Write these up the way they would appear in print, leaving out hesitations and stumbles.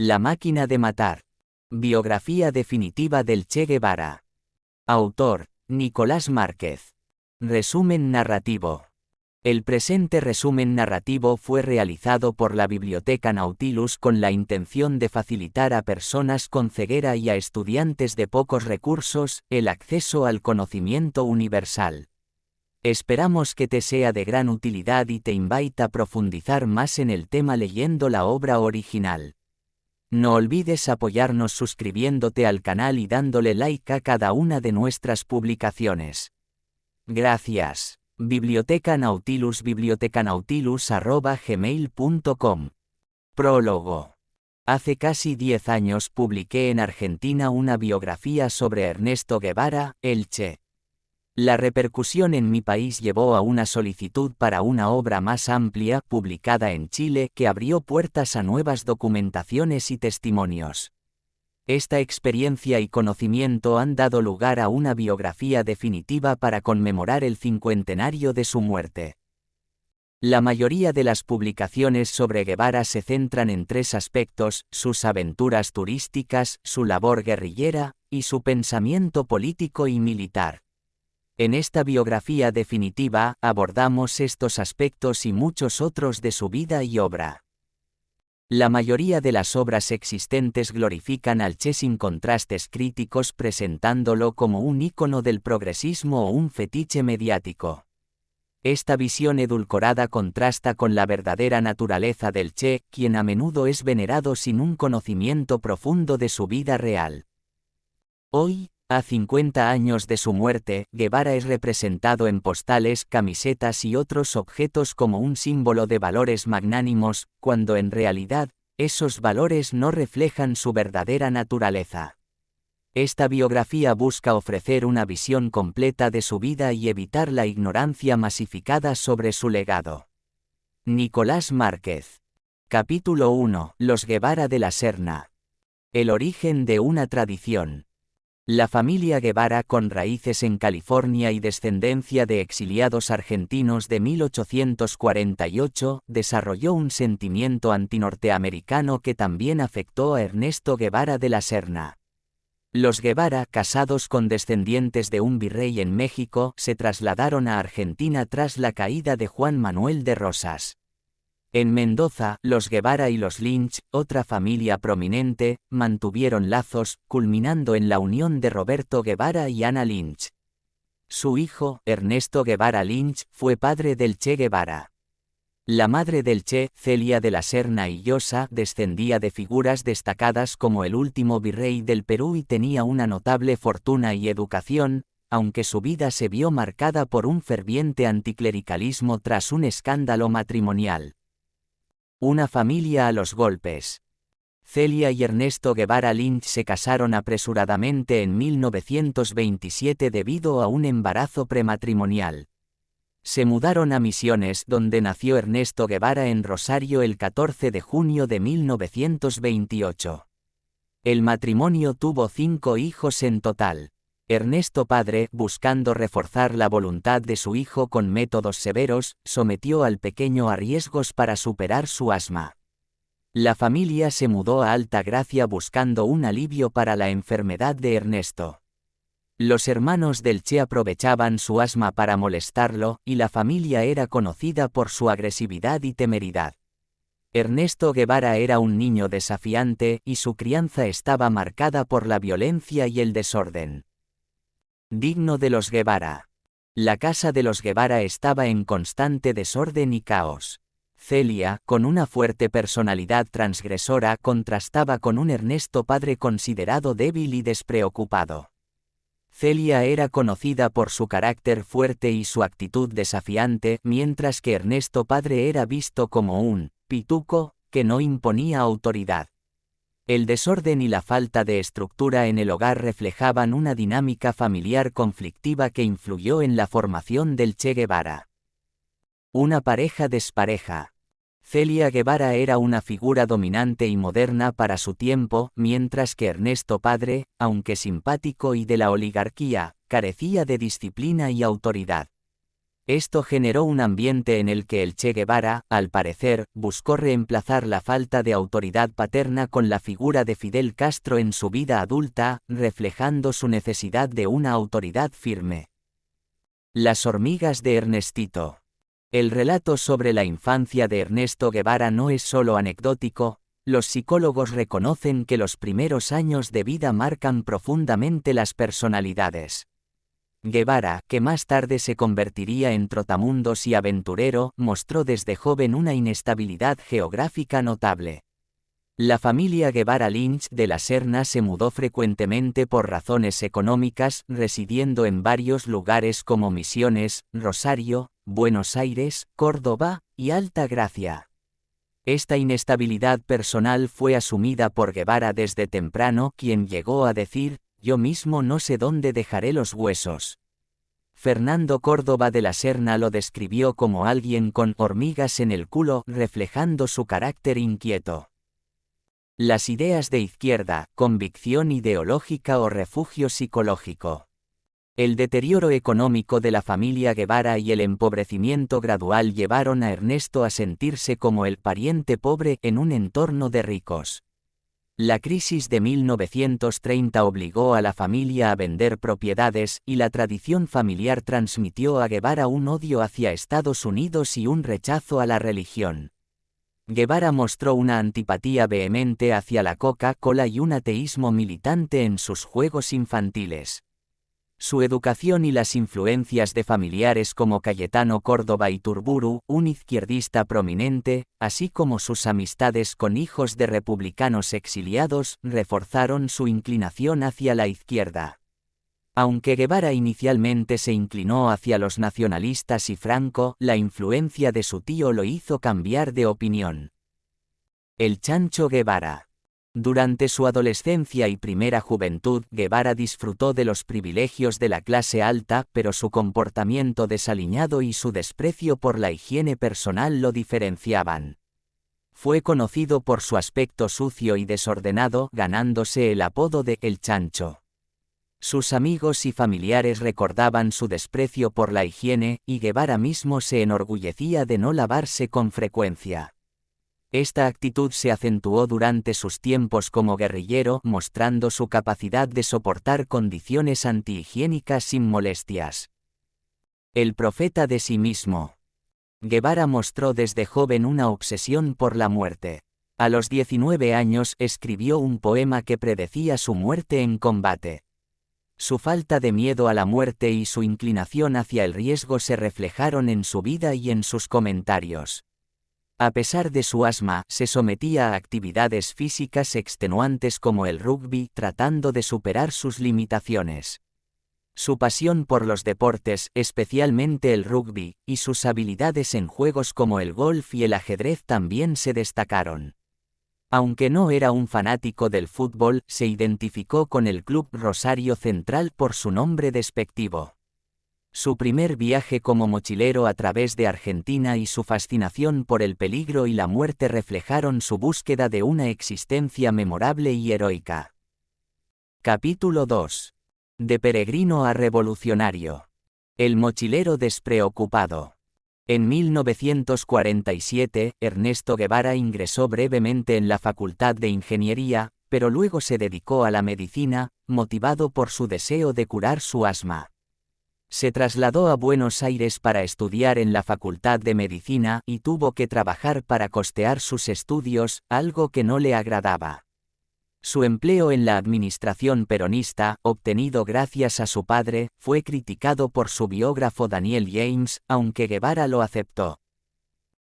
La máquina de matar. Biografía definitiva del Che Guevara. Autor, Nicolás Márquez. Resumen narrativo. El presente resumen narrativo fue realizado por la Biblioteca Nautilus con la intención de facilitar a personas con ceguera y a estudiantes de pocos recursos el acceso al conocimiento universal. Esperamos que te sea de gran utilidad y te invita a profundizar más en el tema leyendo la obra original. No olvides apoyarnos suscribiéndote al canal y dándole like a cada una de nuestras publicaciones. Gracias. Biblioteca Nautilus bibliotecanautilus@gmail.com. Prólogo. Hace casi 10 años publiqué en Argentina una biografía sobre Ernesto Guevara, el Che. La repercusión en mi país llevó a una solicitud para una obra más amplia, publicada en Chile, que abrió puertas a nuevas documentaciones y testimonios. Esta experiencia y conocimiento han dado lugar a una biografía definitiva para conmemorar el cincuentenario de su muerte. La mayoría de las publicaciones sobre Guevara se centran en tres aspectos: sus aventuras turísticas, su labor guerrillera, y su pensamiento político y militar. En esta biografía definitiva, abordamos estos aspectos y muchos otros de su vida y obra. La mayoría de las obras existentes glorifican al Che sin contrastes críticos, presentándolo como un ícono del progresismo o un fetiche mediático. Esta visión edulcorada contrasta con la verdadera naturaleza del Che, quien a menudo es venerado sin un conocimiento profundo de su vida real. Hoy, a 50 años de su muerte, Guevara es representado en postales, camisetas y otros objetos como un símbolo de valores magnánimos, cuando en realidad, esos valores no reflejan su verdadera naturaleza. Esta biografía busca ofrecer una visión completa de su vida y evitar la ignorancia masificada sobre su legado. Nicolás Márquez. Capítulo 1. Los Guevara de la Serna. El origen de una tradición. La familia Guevara, con raíces en California y descendencia de exiliados argentinos de 1848, desarrolló un sentimiento antinorteamericano que también afectó a Ernesto Guevara de la Serna. Los Guevara, casados con descendientes de un virrey en México, se trasladaron a Argentina tras la caída de Juan Manuel de Rosas. En Mendoza, los Guevara y los Lynch, otra familia prominente, mantuvieron lazos, culminando en la unión de Roberto Guevara y Ana Lynch. Su hijo, Ernesto Guevara Lynch, fue padre del Che Guevara. La madre del Che, Celia de la Serna y Llosa, descendía de figuras destacadas como el último virrey del Perú y tenía una notable fortuna y educación, aunque su vida se vio marcada por un ferviente anticlericalismo tras un escándalo matrimonial. Una familia a los golpes. Celia y Ernesto Guevara Lynch se casaron apresuradamente en 1927 debido a un embarazo prematrimonial. Se mudaron a Misiones, donde nació Ernesto Guevara en Rosario el 14 de junio de 1928. El matrimonio tuvo 5 hijos en total. Ernesto padre, buscando reforzar la voluntad de su hijo con métodos severos, sometió al pequeño a riesgos para superar su asma. La familia se mudó a Alta Gracia buscando un alivio para la enfermedad de Ernesto. Los hermanos del Che aprovechaban su asma para molestarlo, y la familia era conocida por su agresividad y temeridad. Ernesto Guevara era un niño desafiante, y su crianza estaba marcada por la violencia y el desorden. Digno de los Guevara. La casa de los Guevara estaba en constante desorden y caos. Celia, con una fuerte personalidad transgresora, contrastaba con un Ernesto padre considerado débil y despreocupado. Celia era conocida por su carácter fuerte y su actitud desafiante, mientras que Ernesto padre era visto como un pituco que no imponía autoridad. El desorden y la falta de estructura en el hogar reflejaban una dinámica familiar conflictiva que influyó en la formación del Che Guevara. Una pareja despareja. Celia Guevara era una figura dominante y moderna para su tiempo, mientras que Ernesto padre, aunque simpático y de la oligarquía, carecía de disciplina y autoridad. Esto generó un ambiente en el que el Che Guevara, al parecer, buscó reemplazar la falta de autoridad paterna con la figura de Fidel Castro en su vida adulta, reflejando su necesidad de una autoridad firme. Las hormigas de Ernestito. El relato sobre la infancia de Ernesto Guevara no es solo anecdótico, los psicólogos reconocen que los primeros años de vida marcan profundamente las personalidades. Guevara, que más tarde se convertiría en trotamundos y aventurero, mostró desde joven una inestabilidad geográfica notable. La familia Guevara Lynch de la Serna se mudó frecuentemente por razones económicas, residiendo en varios lugares como Misiones, Rosario, Buenos Aires, Córdoba y Alta Gracia. Esta inestabilidad personal fue asumida por Guevara desde temprano, quien llegó a decir: «Yo mismo no sé dónde dejaré los huesos». Fernando Córdoba de la Serna lo describió como alguien con hormigas en el culo, reflejando su carácter inquieto. Las ideas de izquierda, convicción ideológica o refugio psicológico. El deterioro económico de la familia Guevara y el empobrecimiento gradual llevaron a Ernesto a sentirse como el pariente pobre en un entorno de ricos. La crisis de 1930 obligó a la familia a vender propiedades y la tradición familiar transmitió a Guevara un odio hacia Estados Unidos y un rechazo a la religión. Guevara mostró una antipatía vehemente hacia la Coca-Cola y un ateísmo militante en sus juegos infantiles. Su educación y las influencias de familiares como Cayetano Córdoba Iturburu, un izquierdista prominente, así como sus amistades con hijos de republicanos exiliados, reforzaron su inclinación hacia la izquierda. Aunque Guevara inicialmente se inclinó hacia los nacionalistas y Franco, la influencia de su tío lo hizo cambiar de opinión. El Chancho Guevara. Durante su adolescencia y primera juventud, Guevara disfrutó de los privilegios de la clase alta, pero su comportamiento desaliñado y su desprecio por la higiene personal lo diferenciaban. Fue conocido por su aspecto sucio y desordenado, ganándose el apodo de El Chancho. Sus amigos y familiares recordaban su desprecio por la higiene, y Guevara mismo se enorgullecía de no lavarse con frecuencia. Esta actitud se acentuó durante sus tiempos como guerrillero, mostrando su capacidad de soportar condiciones antihigiénicas sin molestias. El profeta de sí mismo. Guevara mostró desde joven una obsesión por la muerte. A los 19 años escribió un poema que predecía su muerte en combate. Su falta de miedo a la muerte y su inclinación hacia el riesgo se reflejaron en su vida y en sus comentarios. A pesar de su asma, se sometía a actividades físicas extenuantes como el rugby, tratando de superar sus limitaciones. Su pasión por los deportes, especialmente el rugby, y sus habilidades en juegos como el golf y el ajedrez también se destacaron. Aunque no era un fanático del fútbol, se identificó con el Club Rosario Central por su nombre despectivo. Su primer viaje como mochilero a través de Argentina y su fascinación por el peligro y la muerte reflejaron su búsqueda de una existencia memorable y heroica. Capítulo 2. De peregrino a revolucionario. El mochilero despreocupado. En 1947, Ernesto Guevara ingresó brevemente en la Facultad de Ingeniería, pero luego se dedicó a la medicina, motivado por su deseo de curar su asma. Se trasladó a Buenos Aires para estudiar en la Facultad de Medicina y tuvo que trabajar para costear sus estudios, algo que no le agradaba. Su empleo en la administración peronista, obtenido gracias a su padre, fue criticado por su biógrafo Daniel James, aunque Guevara lo aceptó.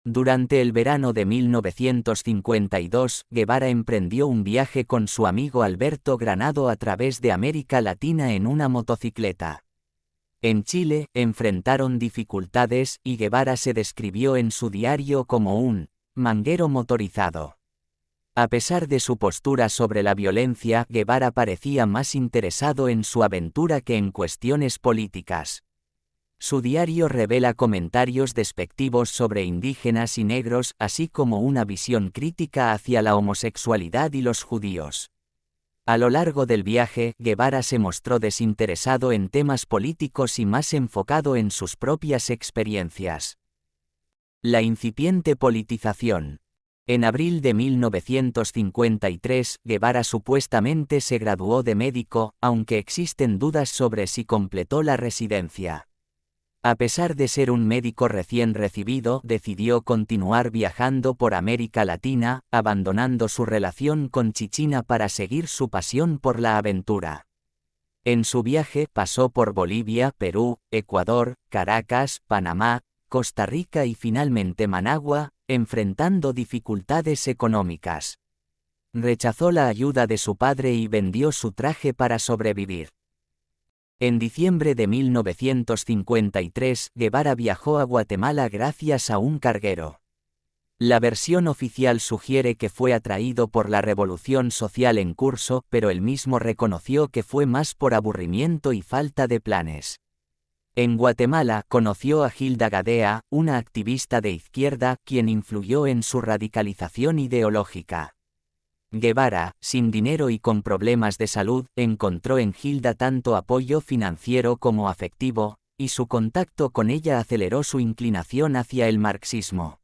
Durante el verano de 1952, Guevara emprendió un viaje con su amigo Alberto Granado a través de América Latina en una motocicleta. En Chile, enfrentaron dificultades y Guevara se describió en su diario como un manguero motorizado. A pesar de su postura sobre la violencia, Guevara parecía más interesado en su aventura que en cuestiones políticas. Su diario revela comentarios despectivos sobre indígenas y negros, así como una visión crítica hacia la homosexualidad y los judíos. A lo largo del viaje, Guevara se mostró desinteresado en temas políticos y más enfocado en sus propias experiencias. La incipiente politización. En abril de 1953, Guevara supuestamente se graduó de médico, aunque existen dudas sobre si completó la residencia. A pesar de ser un médico recién recibido, decidió continuar viajando por América Latina, abandonando su relación con Chichina para seguir su pasión por la aventura. En su viaje pasó por Bolivia, Perú, Ecuador, Caracas, Panamá, Costa Rica y finalmente Managua, enfrentando dificultades económicas. Rechazó la ayuda de su padre y vendió su traje para sobrevivir. En diciembre de 1953, Guevara viajó a Guatemala gracias a un carguero. La versión oficial sugiere que fue atraído por la revolución social en curso, pero él mismo reconoció que fue más por aburrimiento y falta de planes. En Guatemala, conoció a Gilda Gadea, una activista de izquierda, quien influyó en su radicalización ideológica. Guevara, sin dinero y con problemas de salud, encontró en Gilda tanto apoyo financiero como afectivo, y su contacto con ella aceleró su inclinación hacia el marxismo.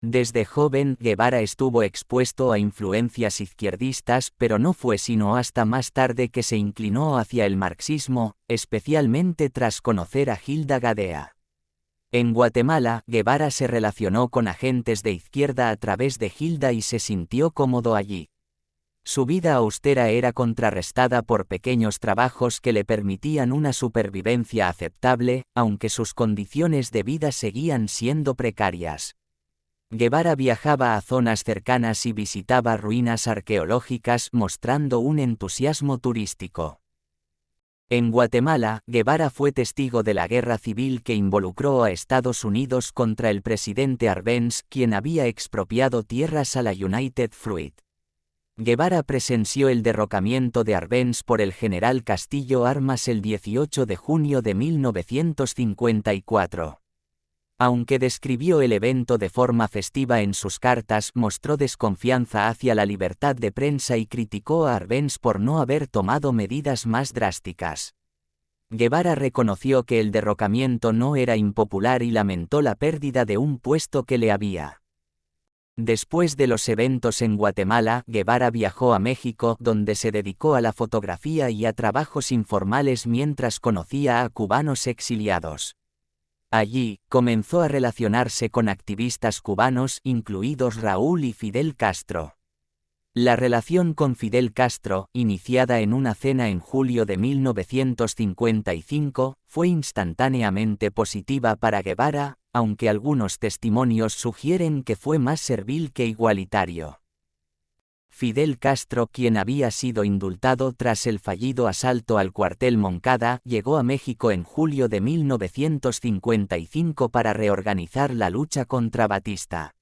Desde joven, Guevara estuvo expuesto a influencias izquierdistas, pero no fue sino hasta más tarde que se inclinó hacia el marxismo, especialmente tras conocer a Gilda Gadea. En Guatemala, Guevara se relacionó con agentes de izquierda a través de Gilda y se sintió cómodo allí. Su vida austera era contrarrestada por pequeños trabajos que le permitían una supervivencia aceptable, aunque sus condiciones de vida seguían siendo precarias. Guevara viajaba a zonas cercanas y visitaba ruinas arqueológicas mostrando un entusiasmo turístico. En Guatemala, Guevara fue testigo de la guerra civil que involucró a Estados Unidos contra el presidente Arbenz, quien había expropiado tierras a la United Fruit. Guevara presenció el derrocamiento de Arbenz por el general Castillo Armas el 18 de junio de 1954. Aunque describió el evento de forma festiva en sus cartas, mostró desconfianza hacia la libertad de prensa y criticó a Arbenz por no haber tomado medidas más drásticas. Guevara reconoció que el derrocamiento no era impopular y lamentó la pérdida de un puesto que le había. Después de los eventos en Guatemala, Guevara viajó a México, donde se dedicó a la fotografía y a trabajos informales mientras conocía a cubanos exiliados. Allí, comenzó a relacionarse con activistas cubanos, incluidos Raúl y Fidel Castro. La relación con Fidel Castro, iniciada en una cena en julio de 1955, fue instantáneamente positiva para Guevara, aunque algunos testimonios sugieren que fue más servil que igualitario. Fidel Castro, quien había sido indultado tras el fallido asalto al cuartel Moncada, llegó a México en julio de 1955 para reorganizar la lucha contra Batista.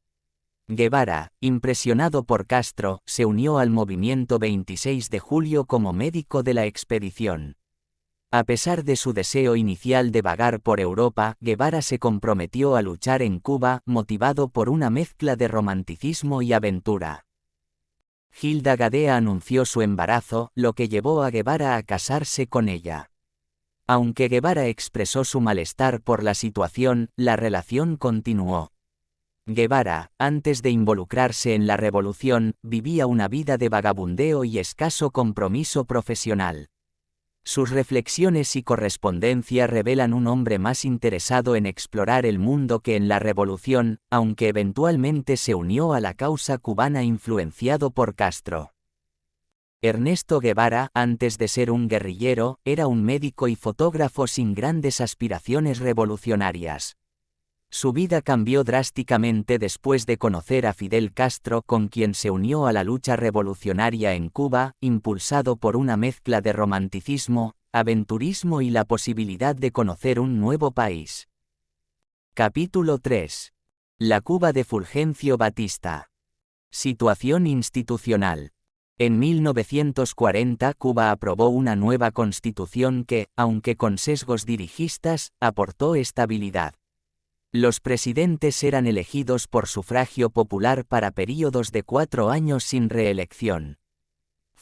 Guevara, impresionado por Castro, se unió al movimiento 26 de julio como médico de la expedición. A pesar de su deseo inicial de vagar por Europa, Guevara se comprometió a luchar en Cuba, motivado por una mezcla de romanticismo y aventura. Gilda Gadea anunció su embarazo, lo que llevó a Guevara a casarse con ella. Aunque Guevara expresó su malestar por la situación, la relación continuó. Guevara, antes de involucrarse en la revolución, vivía una vida de vagabundeo y escaso compromiso profesional. Sus reflexiones y correspondencia revelan un hombre más interesado en explorar el mundo que en la revolución, aunque eventualmente se unió a la causa cubana influenciado por Castro. Ernesto Guevara, antes de ser un guerrillero, era un médico y fotógrafo sin grandes aspiraciones revolucionarias. Su vida cambió drásticamente después de conocer a Fidel Castro, con quien se unió a la lucha revolucionaria en Cuba, impulsado por una mezcla de romanticismo, aventurismo y la posibilidad de conocer un nuevo país. Capítulo 3. La Cuba de Fulgencio Batista. Situación institucional. En 1940 Cuba aprobó una nueva constitución que, aunque con sesgos dirigistas, aportó estabilidad. Los presidentes eran elegidos por sufragio popular para períodos de 4 años sin reelección.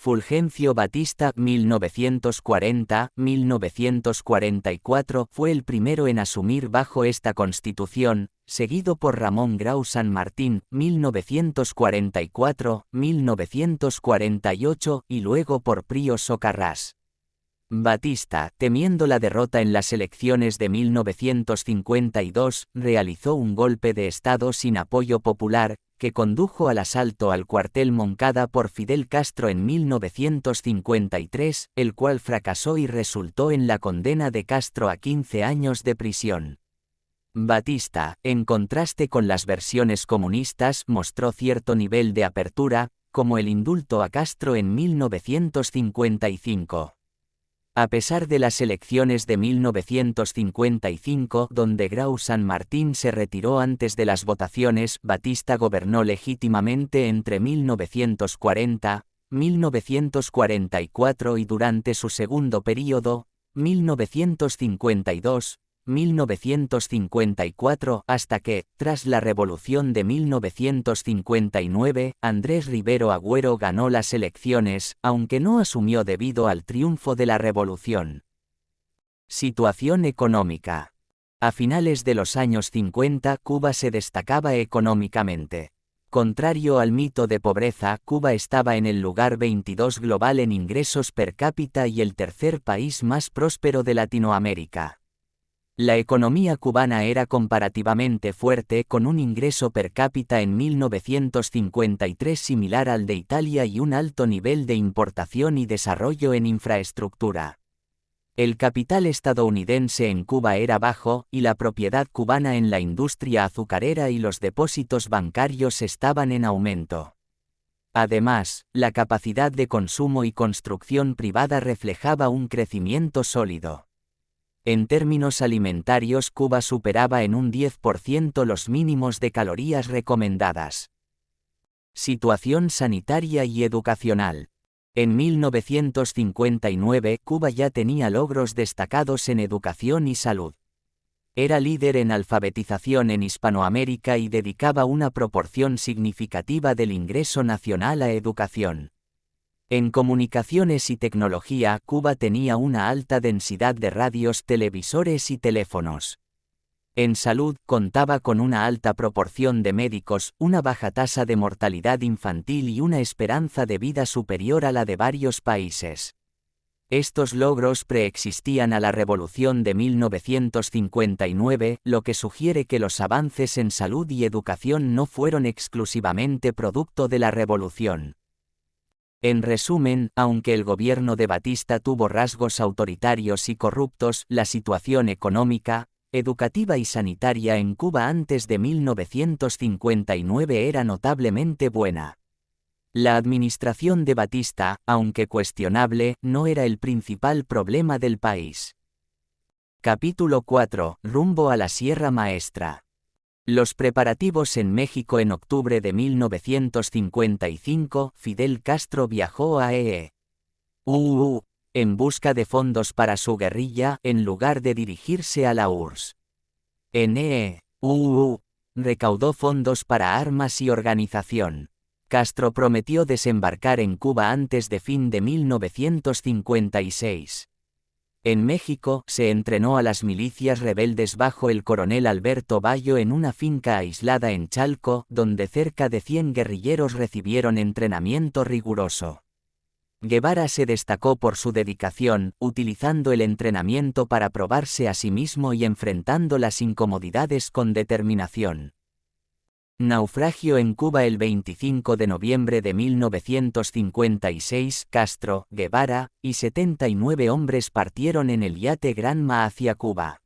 Fulgencio Batista, 1940-1944, fue el primero en asumir bajo esta constitución, seguido por Ramón Grau San Martín, 1944-1948, y luego por Pío Socarrás. Batista, temiendo la derrota en las elecciones de 1952, realizó un golpe de Estado sin apoyo popular, que condujo al asalto al cuartel Moncada por Fidel Castro en 1953, el cual fracasó y resultó en la condena de Castro a 15 años de prisión. Batista, en contraste con las versiones comunistas, mostró cierto nivel de apertura, como el indulto a Castro en 1955. A pesar de las elecciones de 1955, donde Grau San Martín se retiró antes de las votaciones, Batista gobernó legítimamente entre 1940, 1944 y durante su segundo período, 1952-1954, hasta que, tras la Revolución de 1959, Andrés Rivero Agüero ganó las elecciones, aunque no asumió debido al triunfo de la revolución. Situación económica. A finales de los años 50, Cuba se destacaba económicamente. Contrario al mito de pobreza, Cuba estaba en el lugar 22 global en ingresos per cápita y el tercer país más próspero de Latinoamérica. La economía cubana era comparativamente fuerte, con un ingreso per cápita en 1953 similar al de Italia y un alto nivel de importación y desarrollo en infraestructura. El capital estadounidense en Cuba era bajo, y la propiedad cubana en la industria azucarera y los depósitos bancarios estaban en aumento. Además, la capacidad de consumo y construcción privada reflejaba un crecimiento sólido. En términos alimentarios, Cuba superaba en un 10% los mínimos de calorías recomendadas. Situación sanitaria y educacional. En 1959, Cuba ya tenía logros destacados en educación y salud. Era líder en alfabetización en Hispanoamérica y dedicaba una proporción significativa del ingreso nacional a educación. En comunicaciones y tecnología, Cuba tenía una alta densidad de radios, televisores y teléfonos. En salud, contaba con una alta proporción de médicos, una baja tasa de mortalidad infantil y una esperanza de vida superior a la de varios países. Estos logros preexistían a la Revolución de 1959, lo que sugiere que los avances en salud y educación no fueron exclusivamente producto de la Revolución. En resumen, aunque el gobierno de Batista tuvo rasgos autoritarios y corruptos, la situación económica, educativa y sanitaria en Cuba antes de 1959 era notablemente buena. La administración de Batista, aunque cuestionable, no era el principal problema del país. Capítulo 4. Rumbo a la Sierra Maestra. Los preparativos en México. En octubre de 1955, Fidel Castro viajó a EEU en busca de fondos para su guerrilla, en lugar de dirigirse a la URSS. En EEU, recaudó fondos para armas y organización. Castro prometió desembarcar en Cuba antes de fin de 1956. En México, se entrenó a las milicias rebeldes bajo el coronel Alberto Bayo en una finca aislada en Chalco, donde cerca de 100 guerrilleros recibieron entrenamiento riguroso. Guevara se destacó por su dedicación, utilizando el entrenamiento para probarse a sí mismo y enfrentando las incomodidades con determinación. Naufragio en Cuba. El 25 de noviembre de 1956, Castro, Guevara y 79 hombres partieron en el yate Granma hacia Cuba.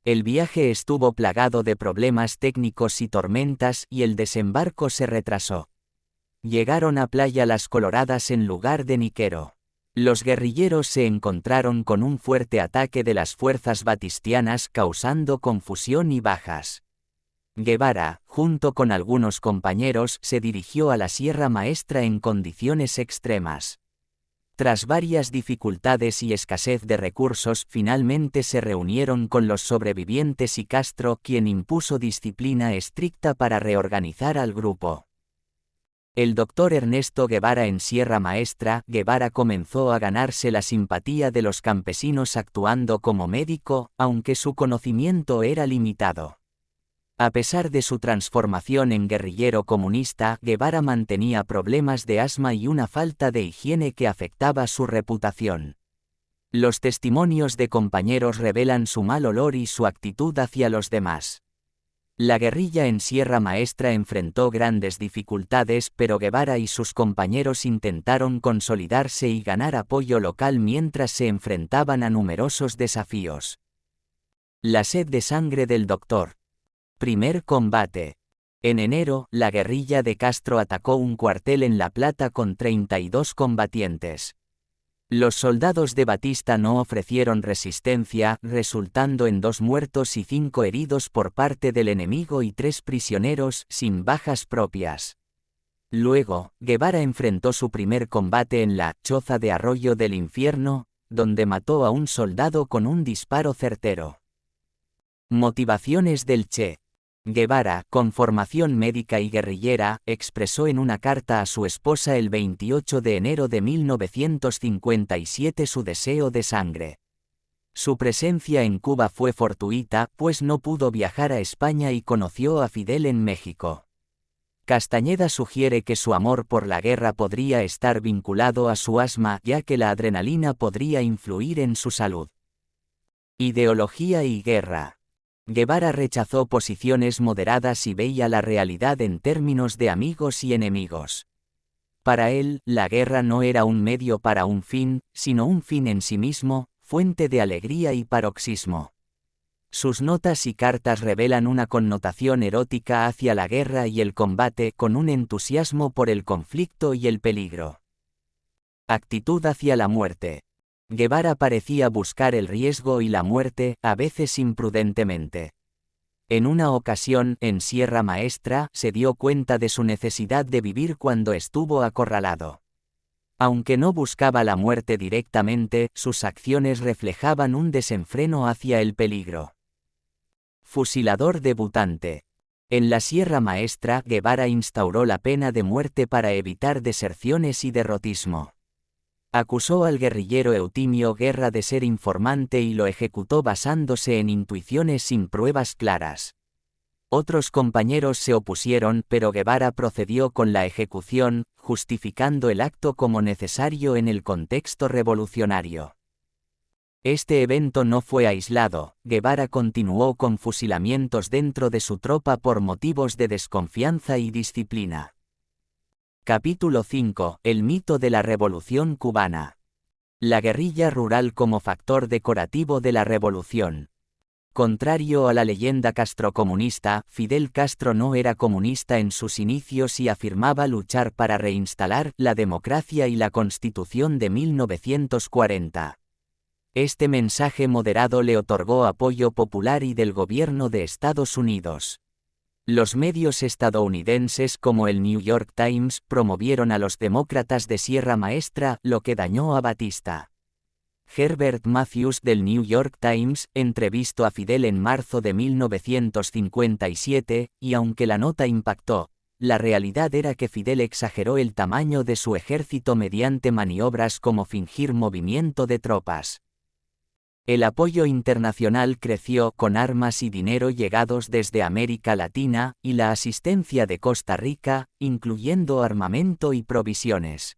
El viaje estuvo plagado de problemas técnicos y tormentas, y el desembarco se retrasó. Llegaron a Playa Las Coloradas en lugar de Niquero. Los guerrilleros se encontraron con un fuerte ataque de las fuerzas batistianas, causando confusión y bajas. Guevara, junto con algunos compañeros, se dirigió a la Sierra Maestra en condiciones extremas. Tras varias dificultades y escasez de recursos, finalmente se reunieron con los sobrevivientes y Castro, quien impuso disciplina estricta para reorganizar al grupo. El doctor Ernesto Guevara en Sierra Maestra, Guevara comenzó a ganarse la simpatía de los campesinos actuando como médico, aunque su conocimiento era limitado. A pesar de su transformación en guerrillero comunista, Guevara mantenía problemas de asma y una falta de higiene que afectaba su reputación. Los testimonios de compañeros revelan su mal olor y su actitud hacia los demás. La guerrilla en Sierra Maestra enfrentó grandes dificultades, pero Guevara y sus compañeros intentaron consolidarse y ganar apoyo local mientras se enfrentaban a numerosos desafíos. La sed de sangre del Dr. Primer combate. En enero, la guerrilla de Castro atacó un cuartel en La Plata con 32 combatientes. Los soldados de Batista no ofrecieron resistencia, resultando en 2 muertos y 5 heridos por parte del enemigo y 3 prisioneros, sin bajas propias. Luego, Guevara enfrentó su primer combate en la Choza de Arroyo del Infierno, donde mató a un soldado con un disparo certero. Motivaciones del Che. Guevara, con formación médica y guerrillera, expresó en una carta a su esposa el 28 de enero de 1957 su deseo de sangre. Su presencia en Cuba fue fortuita, pues no pudo viajar a España y conoció a Fidel en México. Castañeda sugiere que su amor por la guerra podría estar vinculado a su asma, ya que la adrenalina podría influir en su salud. Ideología y guerra. Guevara rechazó posiciones moderadas y veía la realidad en términos de amigos y enemigos. Para él, la guerra no era un medio para un fin, sino un fin en sí mismo, fuente de alegría y paroxismo. Sus notas y cartas revelan una connotación erótica hacia la guerra y el combate, con un entusiasmo por el conflicto y el peligro. Actitud hacia la muerte. Guevara parecía buscar el riesgo y la muerte, a veces imprudentemente. En una ocasión, en Sierra Maestra, se dio cuenta de su necesidad de vivir cuando estuvo acorralado. Aunque no buscaba la muerte directamente, sus acciones reflejaban un desenfreno hacia el peligro. Fusilador debutante. En la Sierra Maestra, Guevara instauró la pena de muerte para evitar deserciones y derrotismo. Acusó al guerrillero Eutimio Guerra de ser informante y lo ejecutó basándose en intuiciones sin pruebas claras. Otros compañeros se opusieron, pero Guevara procedió con la ejecución, justificando el acto como necesario en el contexto revolucionario. Este evento no fue aislado, Guevara continuó con fusilamientos dentro de su tropa por motivos de desconfianza y disciplina. Capítulo 5. El mito de la Revolución cubana. La guerrilla rural como factor decorativo de la revolución. Contrario a la leyenda castrocomunista, Fidel Castro no era comunista en sus inicios y afirmaba luchar para reinstalar la democracia y la Constitución de 1940. Este mensaje moderado le otorgó apoyo popular y del gobierno de Estados Unidos. Los medios estadounidenses como el New York Times promovieron a los demócratas de Sierra Maestra, lo que dañó a Batista. Herbert Matthews del New York Times entrevistó a Fidel en marzo de 1957, y aunque la nota impactó, la realidad era que Fidel exageró el tamaño de su ejército mediante maniobras como fingir movimiento de tropas. El apoyo internacional creció con armas y dinero llegados desde América Latina, y la asistencia de Costa Rica, incluyendo armamento y provisiones.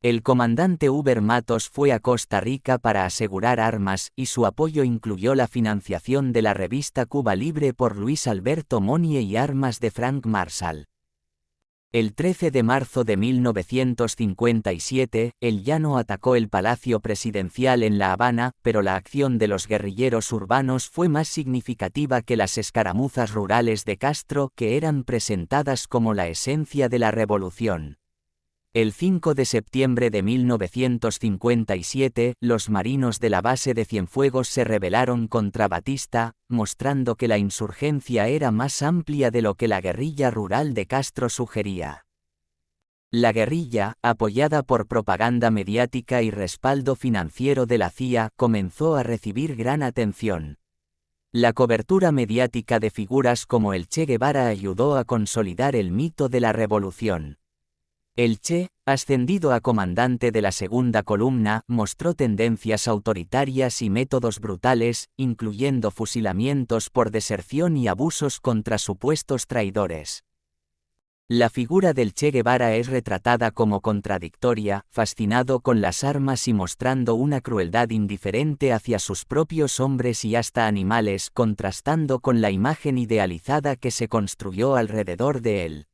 El comandante Huber Matos fue a Costa Rica para asegurar armas, y su apoyo incluyó la financiación de la revista Cuba Libre por Luis Alberto Monie y armas de Frank Marshall. El 13 de marzo de 1957, el Llano atacó el Palacio Presidencial en La Habana, pero la acción de los guerrilleros urbanos fue más significativa que las escaramuzas rurales de Castro, que eran presentadas como la esencia de la revolución. El 5 de septiembre de 1957, los marinos de la base de Cienfuegos se rebelaron contra Batista, mostrando que la insurgencia era más amplia de lo que la guerrilla rural de Castro sugería. La guerrilla, apoyada por propaganda mediática y respaldo financiero de la CIA, comenzó a recibir gran atención. La cobertura mediática de figuras como el Che Guevara ayudó a consolidar el mito de la revolución. El Che, ascendido a comandante de la segunda columna, mostró tendencias autoritarias y métodos brutales, incluyendo fusilamientos por deserción y abusos contra supuestos traidores. La figura del Che Guevara es retratada como contradictoria, fascinado con las armas y mostrando una crueldad indiferente hacia sus propios hombres y hasta animales, contrastando con la imagen idealizada que se construyó alrededor de él.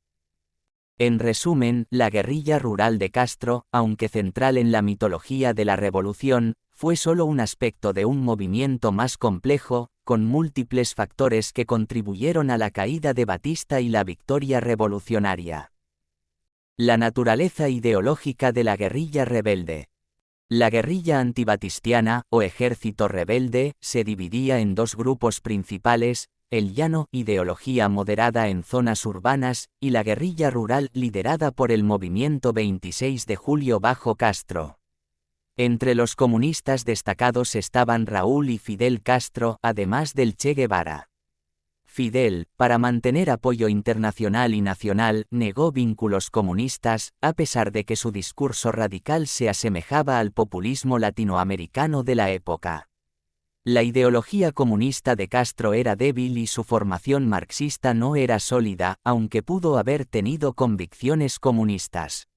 En resumen, la guerrilla rural de Castro, aunque central en la mitología de la revolución, fue solo un aspecto de un movimiento más complejo, con múltiples factores que contribuyeron a la caída de Batista y la victoria revolucionaria. La naturaleza ideológica de la guerrilla rebelde. La guerrilla antibatistiana, o ejército rebelde, se dividía en dos grupos principales: el llano, ideología moderada en zonas urbanas, y la guerrilla rural, liderada por el movimiento 26 de julio bajo Castro. Entre los comunistas destacados estaban Raúl y Fidel Castro, además del Che Guevara. Fidel, para mantener apoyo internacional y nacional, negó vínculos comunistas, a pesar de que su discurso radical se asemejaba al populismo latinoamericano de la época. La ideología comunista de Castro era débil y su formación marxista no era sólida, aunque pudo haber tenido convicciones comunistas.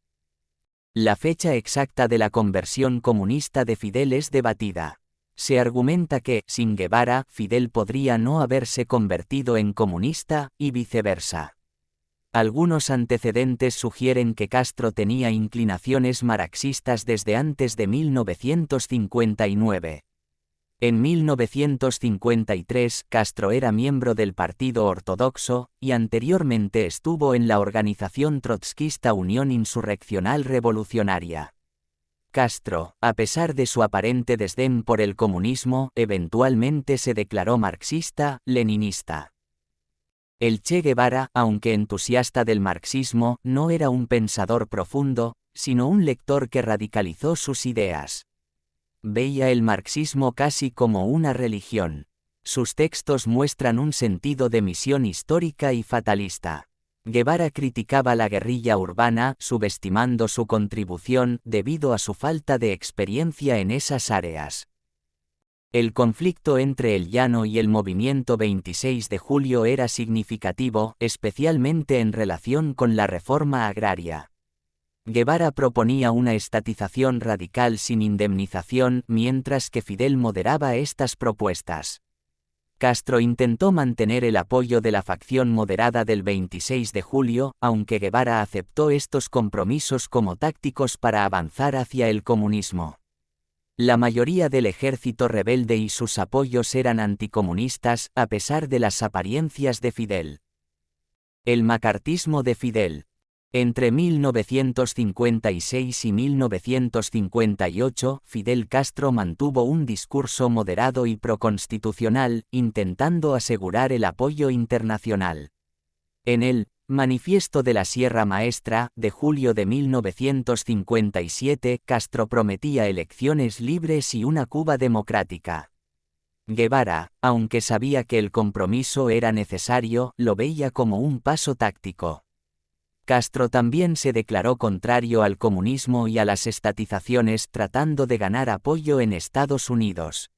La fecha exacta de la conversión comunista de Fidel es debatida. Se argumenta que, sin Guevara, Fidel podría no haberse convertido en comunista, y viceversa. Algunos antecedentes sugieren que Castro tenía inclinaciones marxistas desde antes de 1959. En 1953, Castro era miembro del Partido Ortodoxo, y anteriormente estuvo en la organización trotskista Unión Insurreccional Revolucionaria. Castro, a pesar de su aparente desdén por el comunismo, eventualmente se declaró marxista-leninista. El Che Guevara, aunque entusiasta del marxismo, no era un pensador profundo, sino un lector que radicalizó sus ideas. Veía el marxismo casi como una religión. Sus textos muestran un sentido de misión histórica y fatalista. Guevara criticaba la guerrilla urbana, subestimando su contribución debido a su falta de experiencia en esas áreas. El conflicto entre el llano y el movimiento 26 de julio era significativo, especialmente en relación con la reforma agraria. Guevara proponía una estatización radical sin indemnización, mientras que Fidel moderaba estas propuestas. Castro intentó mantener el apoyo de la facción moderada del 26 de julio, aunque Guevara aceptó estos compromisos como tácticos para avanzar hacia el comunismo. La mayoría del ejército rebelde y sus apoyos eran anticomunistas, a pesar de las apariencias de Fidel. El macartismo de Fidel. Entre 1956 y 1958, Fidel Castro mantuvo un discurso moderado y proconstitucional, intentando asegurar el apoyo internacional. En el Manifiesto de la Sierra Maestra, de julio de 1957, Castro prometía elecciones libres y una Cuba democrática. Guevara, aunque sabía que el compromiso era necesario, lo veía como un paso táctico. Castro también se declaró contrario al comunismo y a las estatizaciones, tratando de ganar apoyo en Estados Unidos.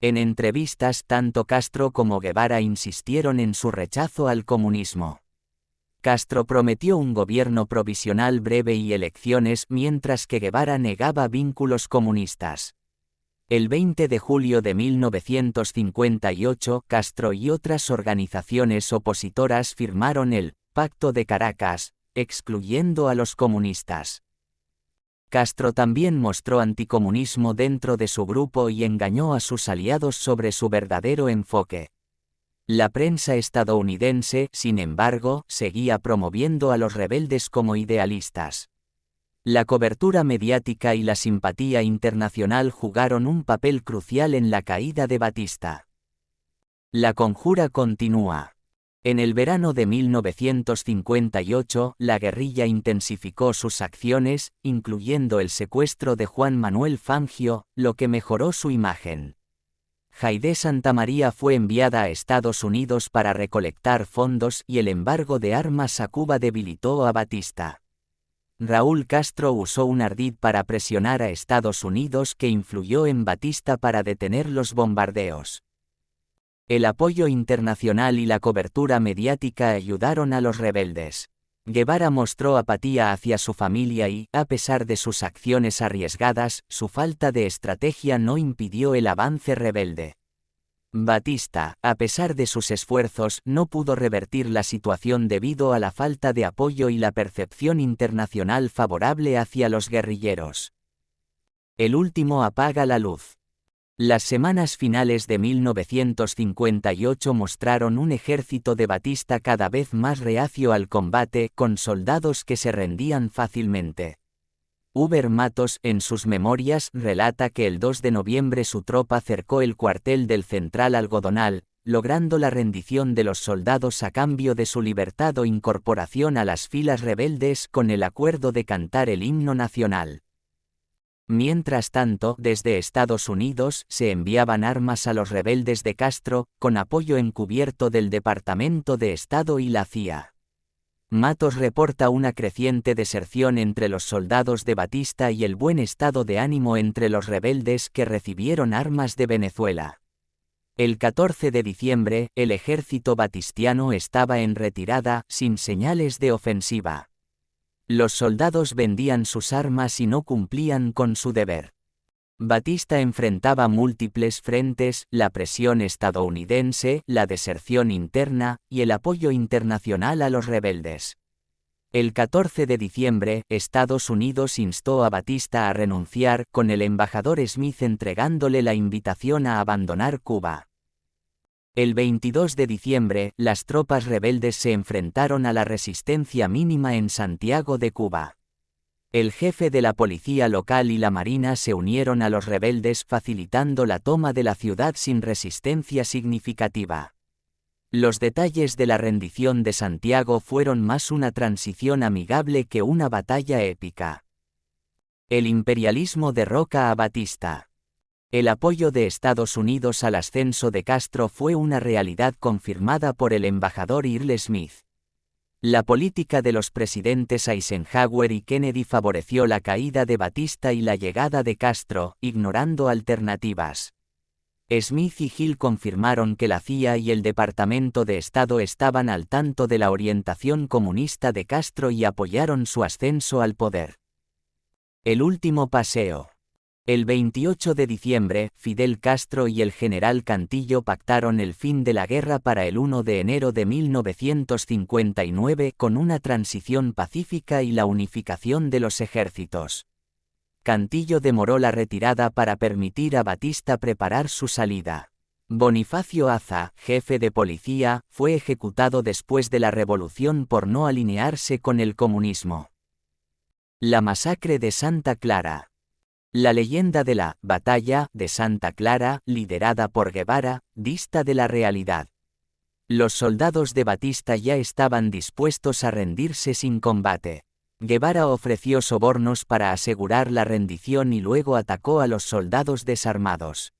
En entrevistas, tanto Castro como Guevara insistieron en su rechazo al comunismo. Castro prometió un gobierno provisional breve y elecciones, mientras que Guevara negaba vínculos comunistas. El 20 de julio de 1958, Castro y otras organizaciones opositoras firmaron el Pacto de Caracas, excluyendo a los comunistas. Castro también mostró anticomunismo dentro de su grupo y engañó a sus aliados sobre su verdadero enfoque. La prensa estadounidense, sin embargo, seguía promoviendo a los rebeldes como idealistas. La cobertura mediática y la simpatía internacional jugaron un papel crucial en la caída de Batista. La conjura continúa. En el verano de 1958, la guerrilla intensificó sus acciones, incluyendo el secuestro de Juan Manuel Fangio, lo que mejoró su imagen. Jaide Santamaría fue enviada a Estados Unidos para recolectar fondos y el embargo de armas a Cuba debilitó a Batista. Raúl Castro usó un ardid para presionar a Estados Unidos que influyó en Batista para detener los bombardeos. El apoyo internacional y la cobertura mediática ayudaron a los rebeldes. Guevara mostró apatía hacia su familia y, a pesar de sus acciones arriesgadas, su falta de estrategia no impidió el avance rebelde. Batista, a pesar de sus esfuerzos, no pudo revertir la situación debido a la falta de apoyo y la percepción internacional favorable hacia los guerrilleros. El último apaga la luz. Las semanas finales de 1958 mostraron un ejército de Batista cada vez más reacio al combate, con soldados que se rendían fácilmente. Huber Matos, en sus memorias, relata que el 2 de noviembre su tropa cercó el cuartel del Central Algodonal, logrando la rendición de los soldados a cambio de su libertad o incorporación a las filas rebeldes con el acuerdo de cantar el himno nacional. Mientras tanto, desde Estados Unidos se enviaban armas a los rebeldes de Castro, con apoyo encubierto del Departamento de Estado y la CIA. Matos reporta una creciente deserción entre los soldados de Batista y el buen estado de ánimo entre los rebeldes que recibieron armas de Venezuela. El 14 de diciembre, el ejército batistiano estaba en retirada, sin señales de ofensiva. Los soldados vendían sus armas y no cumplían con su deber. Batista enfrentaba múltiples frentes, la presión estadounidense, la deserción interna, y el apoyo internacional a los rebeldes. El 14 de diciembre, Estados Unidos instó a Batista a renunciar, con el embajador Smith entregándole la invitación a abandonar Cuba. El 22 de diciembre, las tropas rebeldes se enfrentaron a la resistencia mínima en Santiago de Cuba. El jefe de la policía local y la marina se unieron a los rebeldes facilitando la toma de la ciudad sin resistencia significativa. Los detalles de la rendición de Santiago fueron más una transición amigable que una batalla épica. El imperialismo derroca a Batista. El apoyo de Estados Unidos al ascenso de Castro fue una realidad confirmada por el embajador Earl Smith. La política de los presidentes Eisenhower y Kennedy favoreció la caída de Batista y la llegada de Castro, ignorando alternativas. Smith y Hill confirmaron que la CIA y el Departamento de Estado estaban al tanto de la orientación comunista de Castro y apoyaron su ascenso al poder. El último paseo. El 28 de diciembre, Fidel Castro y el general Cantillo pactaron el fin de la guerra para el 1 de enero de 1959 con una transición pacífica y la unificación de los ejércitos. Cantillo demoró la retirada para permitir a Batista preparar su salida. Bonifacio Aza, jefe de policía, fue ejecutado después de la revolución por no alinearse con el comunismo. La masacre de Santa Clara. La leyenda de la «Batalla de Santa Clara», liderada por Guevara, dista de la realidad. Los soldados de Batista ya estaban dispuestos a rendirse sin combate. Guevara ofreció sobornos para asegurar la rendición y luego atacó a los soldados desarmados.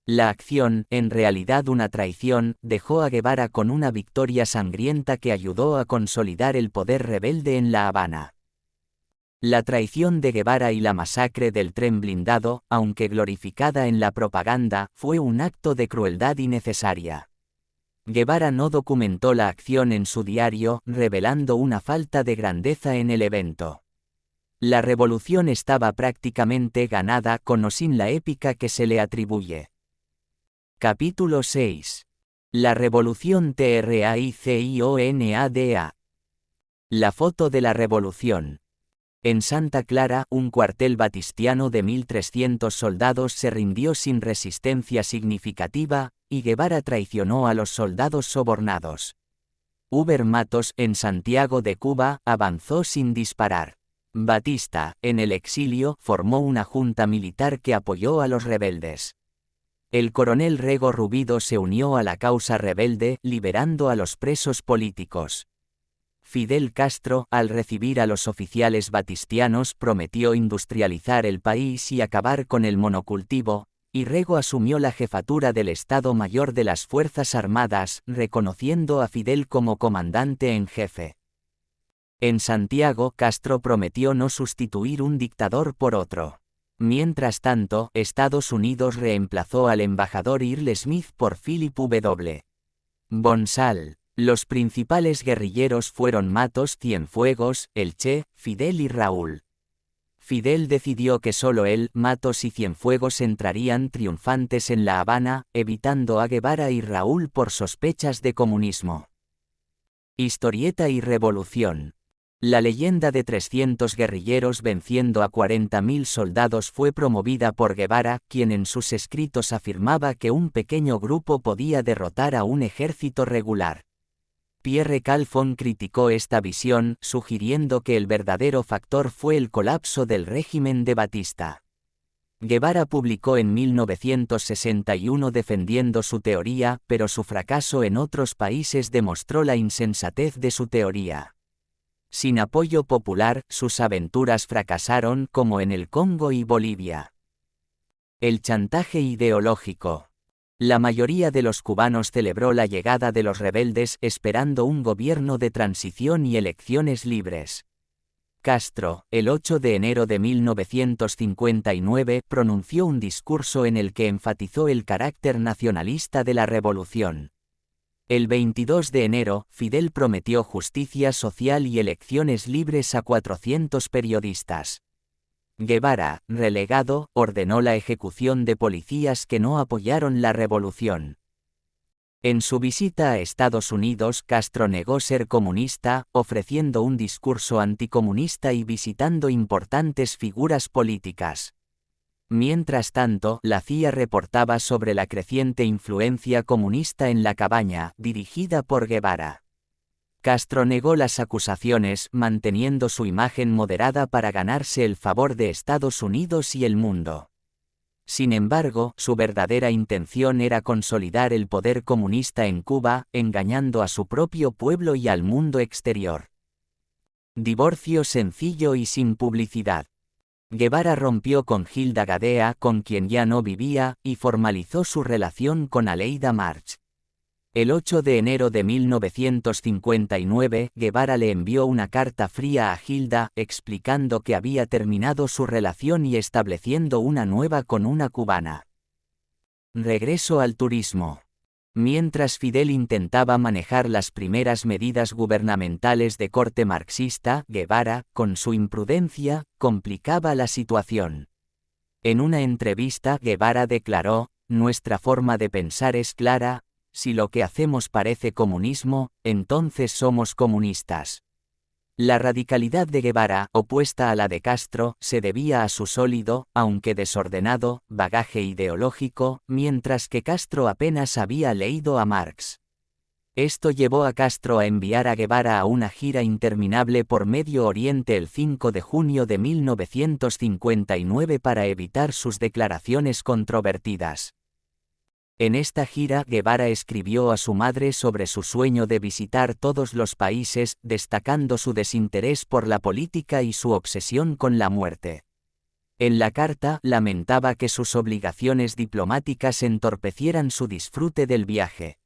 La acción, en realidad una traición, dejó a Guevara con una victoria sangrienta que ayudó a consolidar el poder rebelde en La Habana. La traición de Guevara y la masacre del tren blindado, aunque glorificada en la propaganda, fue un acto de crueldad innecesaria. Guevara no documentó la acción en su diario, revelando una falta de grandeza en el evento. La revolución estaba prácticamente ganada con o sin la épica que se le atribuye. Capítulo 6. La revolución Traicionada. La foto de la revolución. En Santa Clara, un cuartel batistiano de 1.300 soldados se rindió sin resistencia significativa, y Guevara traicionó a los soldados sobornados. Huber Matos, en Santiago de Cuba, avanzó sin disparar. Batista, en el exilio, formó una junta militar que apoyó a los rebeldes. El coronel Rego Rubido se unió a la causa rebelde, liberando a los presos políticos. Fidel Castro, al recibir a los oficiales batistianos, prometió industrializar el país y acabar con el monocultivo, y Rego asumió la jefatura del Estado Mayor de las Fuerzas Armadas, reconociendo a Fidel como comandante en jefe. En Santiago, Castro prometió no sustituir un dictador por otro. Mientras tanto, Estados Unidos reemplazó al embajador Earl Smith por Philip W. Bonsall. Los principales guerrilleros fueron Matos, Cienfuegos, el Che, Fidel y Raúl. Fidel decidió que solo él, Matos y Cienfuegos entrarían triunfantes en La Habana, evitando a Guevara y Raúl por sospechas de comunismo. Historieta y revolución. La leyenda de 300 guerrilleros venciendo a 40.000 soldados fue promovida por Guevara, quien en sus escritos afirmaba que un pequeño grupo podía derrotar a un ejército regular. Pierre Calfon criticó esta visión, sugiriendo que el verdadero factor fue el colapso del régimen de Batista. Guevara publicó en 1961 defendiendo su teoría, pero su fracaso en otros países demostró la insensatez de su teoría. Sin apoyo popular, sus aventuras fracasaron como en el Congo y Bolivia. El chantaje ideológico. La mayoría de los cubanos celebró la llegada de los rebeldes esperando un gobierno de transición y elecciones libres. Castro, el 8 de enero de 1959, pronunció un discurso en el que enfatizó el carácter nacionalista de la revolución. El 22 de enero, Fidel prometió justicia social y elecciones libres a 400 periodistas. Guevara, relegado, ordenó la ejecución de policías que no apoyaron la revolución. En su visita a Estados Unidos, Castro negó ser comunista, ofreciendo un discurso anticomunista y visitando importantes figuras políticas. Mientras tanto, la CIA reportaba sobre la creciente influencia comunista en La Cabaña, dirigida por Guevara. Castro negó las acusaciones, manteniendo su imagen moderada para ganarse el favor de Estados Unidos y el mundo. Sin embargo, su verdadera intención era consolidar el poder comunista en Cuba, engañando a su propio pueblo y al mundo exterior. Divorcio sencillo y sin publicidad. Guevara rompió con Gilda Gadea, con quien ya no vivía, y formalizó su relación con Aleida March. El 8 de enero de 1959, Guevara le envió una carta fría a Gilda, explicando que había terminado su relación y estableciendo una nueva con una cubana. Regreso al turismo. Mientras Fidel intentaba manejar las primeras medidas gubernamentales de corte marxista, Guevara, con su imprudencia, complicaba la situación. En una entrevista, Guevara declaró: "Nuestra forma de pensar es clara, si lo que hacemos parece comunismo, entonces somos comunistas". La radicalidad de Guevara, opuesta a la de Castro, se debía a su sólido, aunque desordenado, bagaje ideológico, mientras que Castro apenas había leído a Marx. Esto llevó a Castro a enviar a Guevara a una gira interminable por Medio Oriente el 5 de junio de 1959 para evitar sus declaraciones controvertidas. En esta gira, Guevara escribió a su madre sobre su sueño de visitar todos los países, destacando su desinterés por la política y su obsesión con la muerte. En la carta, lamentaba que sus obligaciones diplomáticas entorpecieran su disfrute del viaje.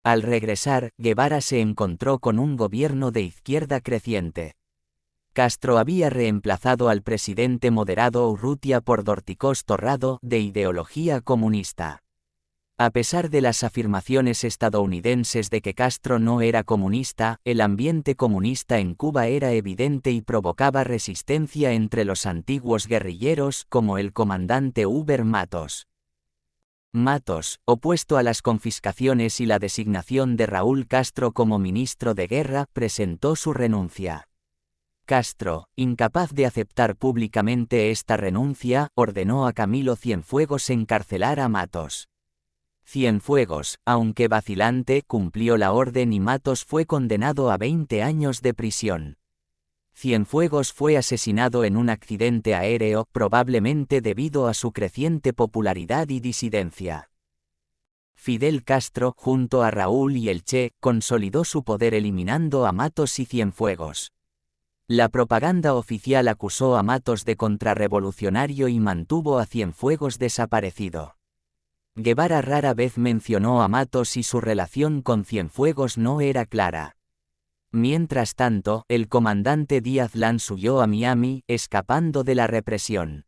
Al regresar, Guevara se encontró con un gobierno de izquierda creciente. Castro había reemplazado al presidente moderado Urrutia por Dorticós Torrado, de ideología comunista. A pesar de las afirmaciones estadounidenses de que Castro no era comunista, el ambiente comunista en Cuba era evidente y provocaba resistencia entre los antiguos guerrilleros, como el comandante Huber Matos. Matos, opuesto a las confiscaciones y la designación de Raúl Castro como ministro de guerra, presentó su renuncia. Castro, incapaz de aceptar públicamente esta renuncia, ordenó a Camilo Cienfuegos encarcelar a Matos. Cienfuegos, aunque vacilante, cumplió la orden y Matos fue condenado a 20 años de prisión. Cienfuegos fue asesinado en un accidente aéreo, probablemente debido a su creciente popularidad y disidencia. Fidel Castro, junto a Raúl y el Che, consolidó su poder eliminando a Matos y Cienfuegos. La propaganda oficial acusó a Matos de contrarrevolucionario y mantuvo a Cienfuegos desaparecido. Guevara rara vez mencionó a Matos y su relación con Cienfuegos no era clara. Mientras tanto, el comandante Díaz Lans huyó a Miami, escapando de la represión.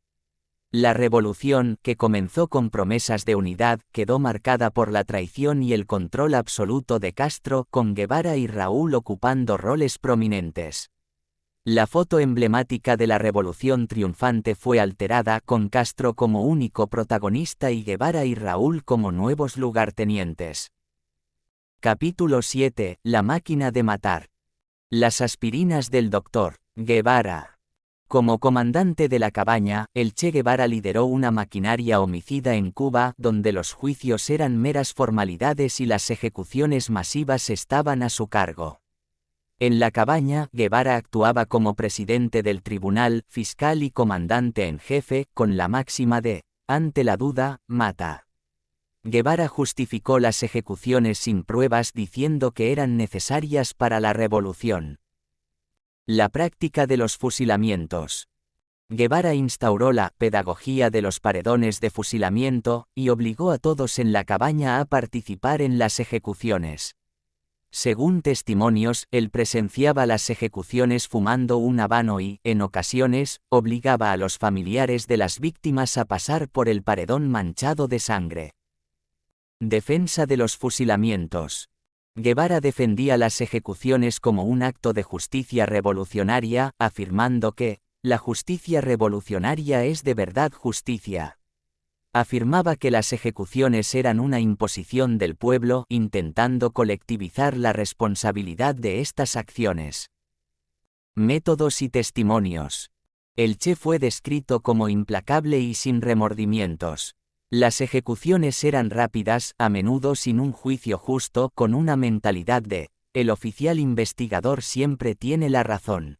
La revolución, que comenzó con promesas de unidad, quedó marcada por la traición y el control absoluto de Castro, con Guevara y Raúl ocupando roles prominentes. La foto emblemática de la revolución triunfante fue alterada, con Castro como único protagonista y Guevara y Raúl como nuevos lugartenientes. Capítulo 7. La máquina de matar. Las aspirinas del Dr. Guevara. Como comandante de la cabaña, el Che Guevara lideró una maquinaria homicida en Cuba, donde los juicios eran meras formalidades y las ejecuciones masivas estaban a su cargo. En la cabaña, Guevara actuaba como presidente del tribunal, fiscal y comandante en jefe, con la máxima de, ante la duda, mata. Guevara justificó las ejecuciones sin pruebas diciendo que eran necesarias para la revolución. La práctica de los fusilamientos. Guevara instauró la pedagogía de los paredones de fusilamiento y obligó a todos en la cabaña a participar en las ejecuciones. Según testimonios, él presenciaba las ejecuciones fumando un habano y, en ocasiones, obligaba a los familiares de las víctimas a pasar por el paredón manchado de sangre. Defensa de los fusilamientos. Guevara defendía las ejecuciones como un acto de justicia revolucionaria, afirmando que, la justicia revolucionaria es de verdad justicia. Afirmaba que las ejecuciones eran una imposición del pueblo, intentando colectivizar la responsabilidad de estas acciones. Métodos y testimonios. El Che fue descrito como implacable y sin remordimientos. Las ejecuciones eran rápidas, a menudo sin un juicio justo, con una mentalidad de, el oficial investigador siempre tiene la razón.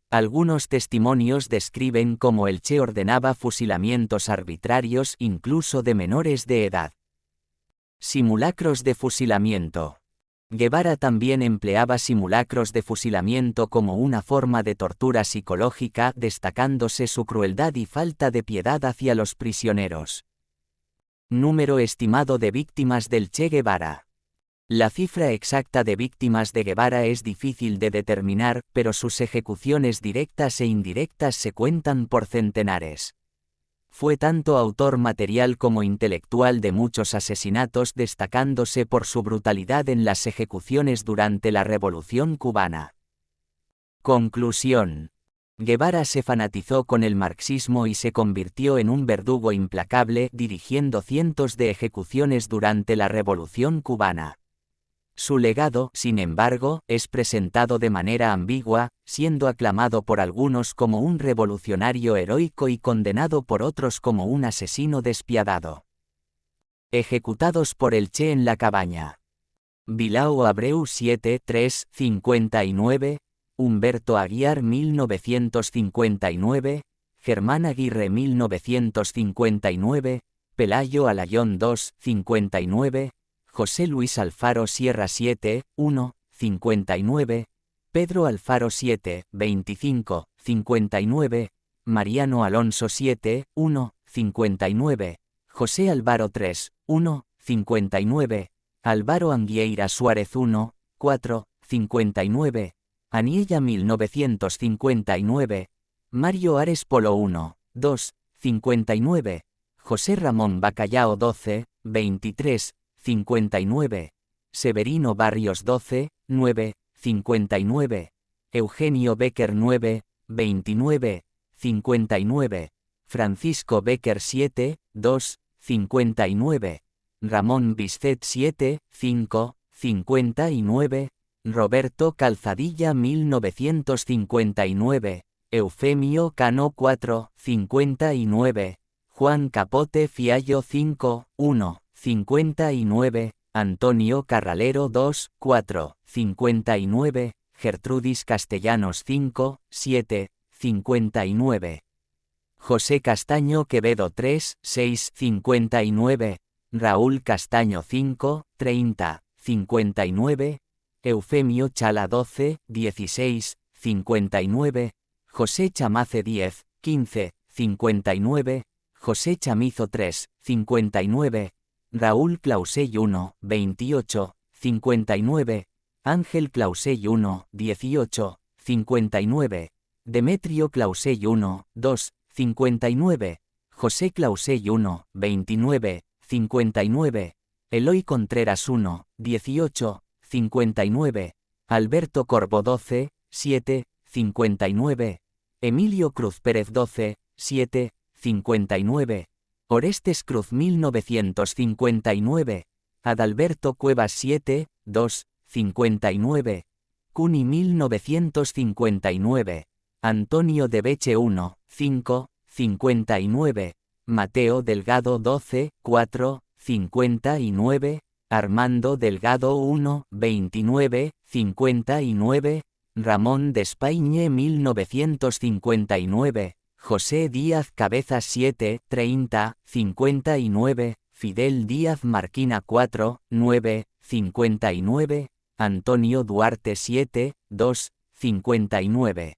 Algunos testimonios describen cómo el Che ordenaba fusilamientos arbitrarios, incluso de menores de edad. Simulacros de fusilamiento. Guevara también empleaba simulacros de fusilamiento como una forma de tortura psicológica, destacándose su crueldad y falta de piedad hacia los prisioneros. Número estimado de víctimas del Che Guevara. La cifra exacta de víctimas de Guevara es difícil de determinar, pero sus ejecuciones directas e indirectas se cuentan por centenares. Fue tanto autor material como intelectual de muchos asesinatos, destacándose por su brutalidad en las ejecuciones durante la Revolución cubana. Conclusión. Guevara se fanatizó con el marxismo y se convirtió en un verdugo implacable, dirigiendo cientos de ejecuciones durante la Revolución cubana. Su legado, sin embargo, es presentado de manera ambigua, siendo aclamado por algunos como un revolucionario heroico y condenado por otros como un asesino despiadado. Ejecutados por el Che en la cabaña. Bilao Abreu 7, 3, 59, Humberto Aguiar 1959, Germán Aguirre 1959, Pelayo Alayón 2, 59, José Luis Alfaro Sierra 7, 1, 59, Pedro Alfaro 7, 25, 59, Mariano Alonso 7, 1, 59, José Álvaro 3, 1, 59, Álvaro Anguieira Suárez 1, 4, 59, Aniella 1959, Mario Ares Polo 1, 2, 59, José Ramón Bacallao 12, 23, 59, Severino Barrios 12, 9, 59, Eugenio Becker 9, 29, 59, Francisco Becker 7, 2, 59, Ramón Biscet 7, 5, 59, Roberto Calzadilla 1959, Eufemio Cano 4, 59, Juan Capote Fiallo 5, 1, 59, Antonio Carralero 2, 4, 59, Gertrudis Castellanos 5, 7, 59, José Castaño Quevedo 3, 6, 59, Raúl Castaño 5, 30, 59, Eufemio Chala 12, 16, 59, José Chamace 10, 15, 59, José Chamizo 3, 59, Raúl Clausell 1, 28, 59, Ángel Clausell 1, 18, 59. Demetrio Clausell 1, 2, 59. José Clausell 1, 29, 59. Eloy Contreras 1, 18, 59. Alberto Corbo 12, 7, 59. Emilio Cruz Pérez 12, 7, 59. Orestes Cruz 1959. Adalberto Cuevas 7, 2, 59. Cuni 1959. Antonio de Beche 1, 5, 59. Mateo Delgado 12, 4, 59. Armando Delgado 1, 29, 59. Ramón Despagne 1959. José Díaz Cabezas 7, 30, 59. Fidel Díaz Marquina 4, 9, 59. Antonio Duarte 7, 2, 59.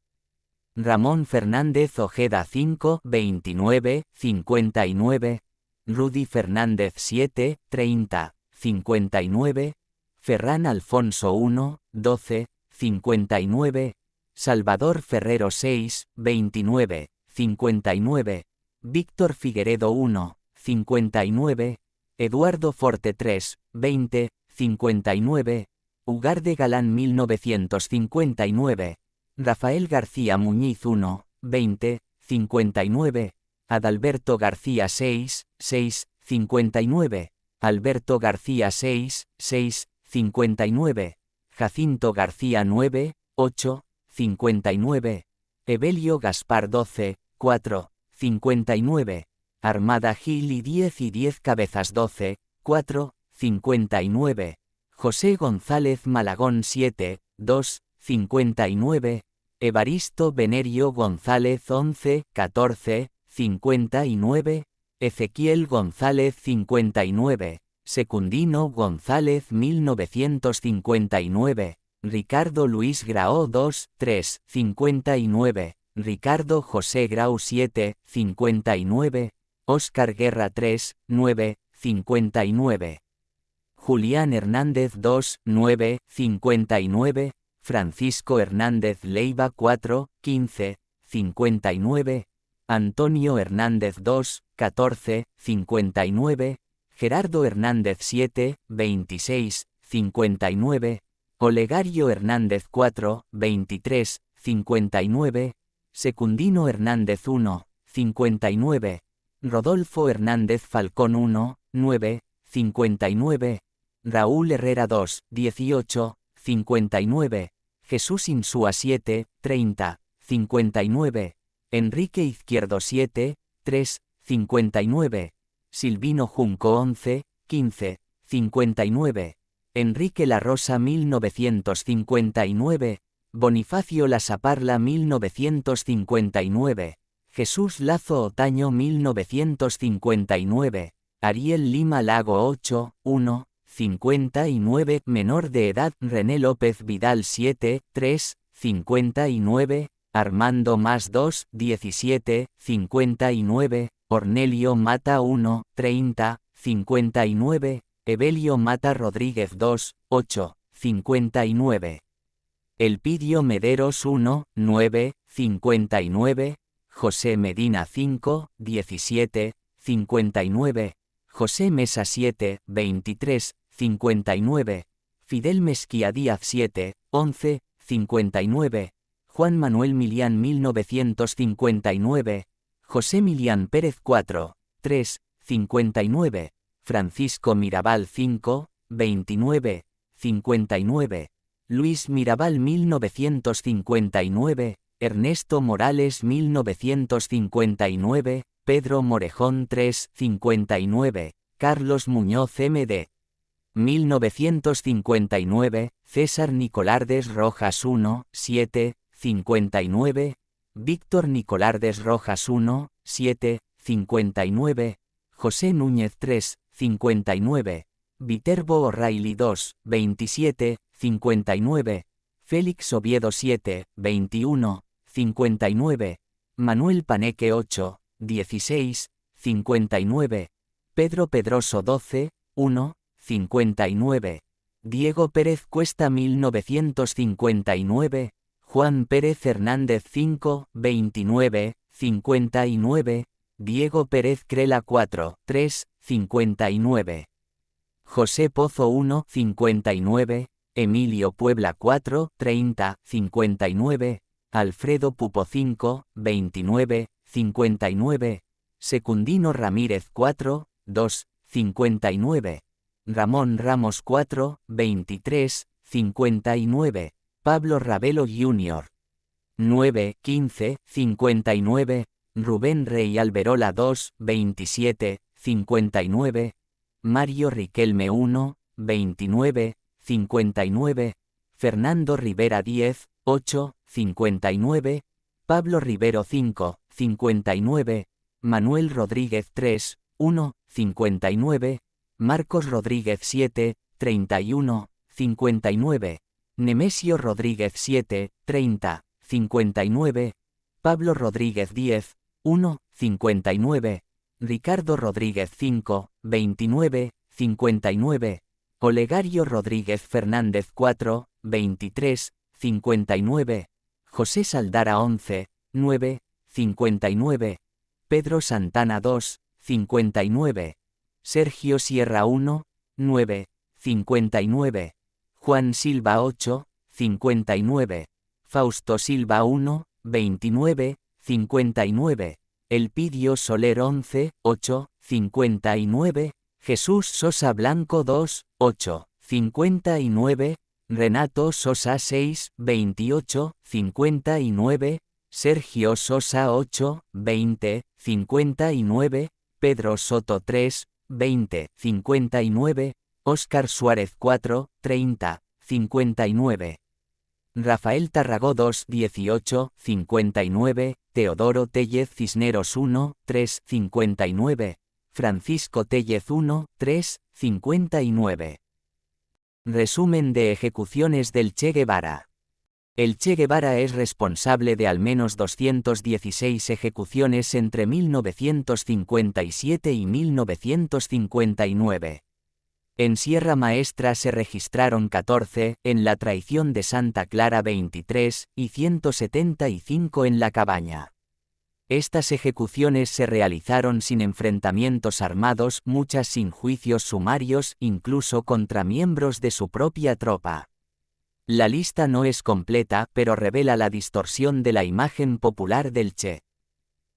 Ramón Fernández Ojeda 5, 29, 59. Rudy Fernández 7, 30, 59. Ferran Alfonso 1, 12, 59. Salvador Ferrero 6, 29, 59. Víctor Figueredo 1, 59. Eduardo Forte 3, 20, 59. Ugarde Galán 1959. Rafael García Muñiz 1, 20, 59. Adalberto García 6, 6, 59. Alberto García 6, 6, 59. Jacinto García 9, 8, 59. Evelio Gaspar 12, 4, 59. Armada Gil y 10 Cabezas 12, 4, 59. José González Malagón 7, 2, 59. Evaristo Venerio González 11, 14, 59. Ezequiel González 59. Secundino González 1959. Ricardo Luis Grao 2, 3, 59. Ricardo José Grau 7, 59. Óscar Guerra 3, 9, 59. Julián Hernández 2, 9, 59. Francisco Hernández Leiva 4, 15, 59. Antonio Hernández 2, 14, 59. Gerardo Hernández 7, 26, 59. Olegario Hernández 4, 23, 59. Secundino Hernández 1, 59. Rodolfo Hernández Falcón 1, 9, 59. Raúl Herrera 2, 18, 59. Jesús Insúa 7, 30, 59. Enrique Izquierdo 7, 3, 59. Silvino Junco 11, 15, 59. Enrique La Rosa 1959. Bonifacio Lasaparla 1959. Jesús Lazo Otaño 1959. Ariel Lima Lago 8, 1, 59. Menor de edad René López Vidal 7, 3, 59. Armando Más 2, 17, 59. Ornelio Mata 1, 30, 59. Evelio Mata Rodríguez 2, 8, 59. Elpidio Mederos 1, 9, 59. José Medina 5, 17, 59. José Mesa 7, 23, 59. Fidel Mesquía Díaz 7, 11, 59. Juan Manuel Milián 1959. José Milián Pérez 4, 3, 59. Francisco Mirabal 5, 29, 59. Luis Mirabal 1959. Ernesto Morales 1959. Pedro Morejón 3, 59. Carlos Muñoz MD 1959. César Nicolardes Rojas 1, 7, 59. Víctor Nicolardes Rojas 1, 7, 59. José Núñez 3, 59. Viterbo O'Reilly 2, 27, 59. Félix Oviedo 7, 21, 59. Manuel Paneque 8, 16, 59. Pedro Pedroso 12, 1, 59. Diego Pérez Cuesta 1959, Juan Pérez Hernández 5, 29, 59, Diego Pérez Crela 4, 3, 59. José Pozo 1, 59, Emilio Puebla 4, 30, 59, Alfredo Pupo 5, 29, 59, Secundino Ramírez 4, 2, 59, Ramón Ramos 4, 23, 59, Pablo Ravelo Jr. 9, 15, 59, Rubén Rey Alberola 2, 27, 59, Mario Riquelme 1, 29, 59, Fernando Rivera 10, 8, 59, Pablo Rivero 5, 59, Manuel Rodríguez 3, 1, 59, Marcos Rodríguez 7, 31, 59, Nemesio Rodríguez 7, 30, 59, Pablo Rodríguez 10, 1, 59, Ricardo Rodríguez 5, 29, 59, Olegario Rodríguez Fernández 4, 23, 59, José Saldara 11, 9, 59, Pedro Santana 2, 59, Sergio Sierra 1, 9, 59, Juan Silva 8, 59, Fausto Silva 1, 29, 59, Elpidio Soler 11, 8, 59, Jesús Sosa Blanco 2, 8, 59, Renato Sosa 6, 28, 59, Sergio Sosa 8, 20, 59, Pedro Soto 3, 20, 59, Óscar Suárez 4, 30, 59. Rafael Tarragó 2, 18, 59, Teodoro Tellez Cisneros 1, 3, 59, Francisco Tellez 1, 3, 59. Resumen de ejecuciones del Che Guevara. El Che Guevara es responsable de al menos 216 ejecuciones entre 1957 y 1959. En Sierra Maestra se registraron 14, en La Traición de Santa Clara 23, y 175 en La Cabaña. Estas ejecuciones se realizaron sin enfrentamientos armados, muchas sin juicios sumarios, incluso contra miembros de su propia tropa. La lista no es completa, pero revela la distorsión de la imagen popular del Che.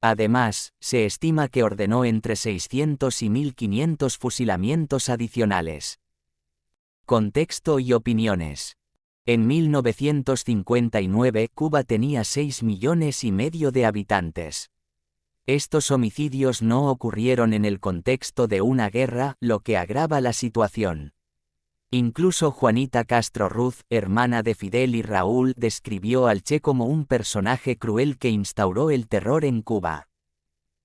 Además, se estima que ordenó entre 600 y 1500 fusilamientos adicionales. Contexto y opiniones. En 1959 Cuba tenía 6,5 millones de habitantes. Estos homicidios no ocurrieron en el contexto de una guerra, lo que agrava la situación. Incluso Juanita Castro Ruz, hermana de Fidel y Raúl, describió al Che como un personaje cruel que instauró el terror en Cuba.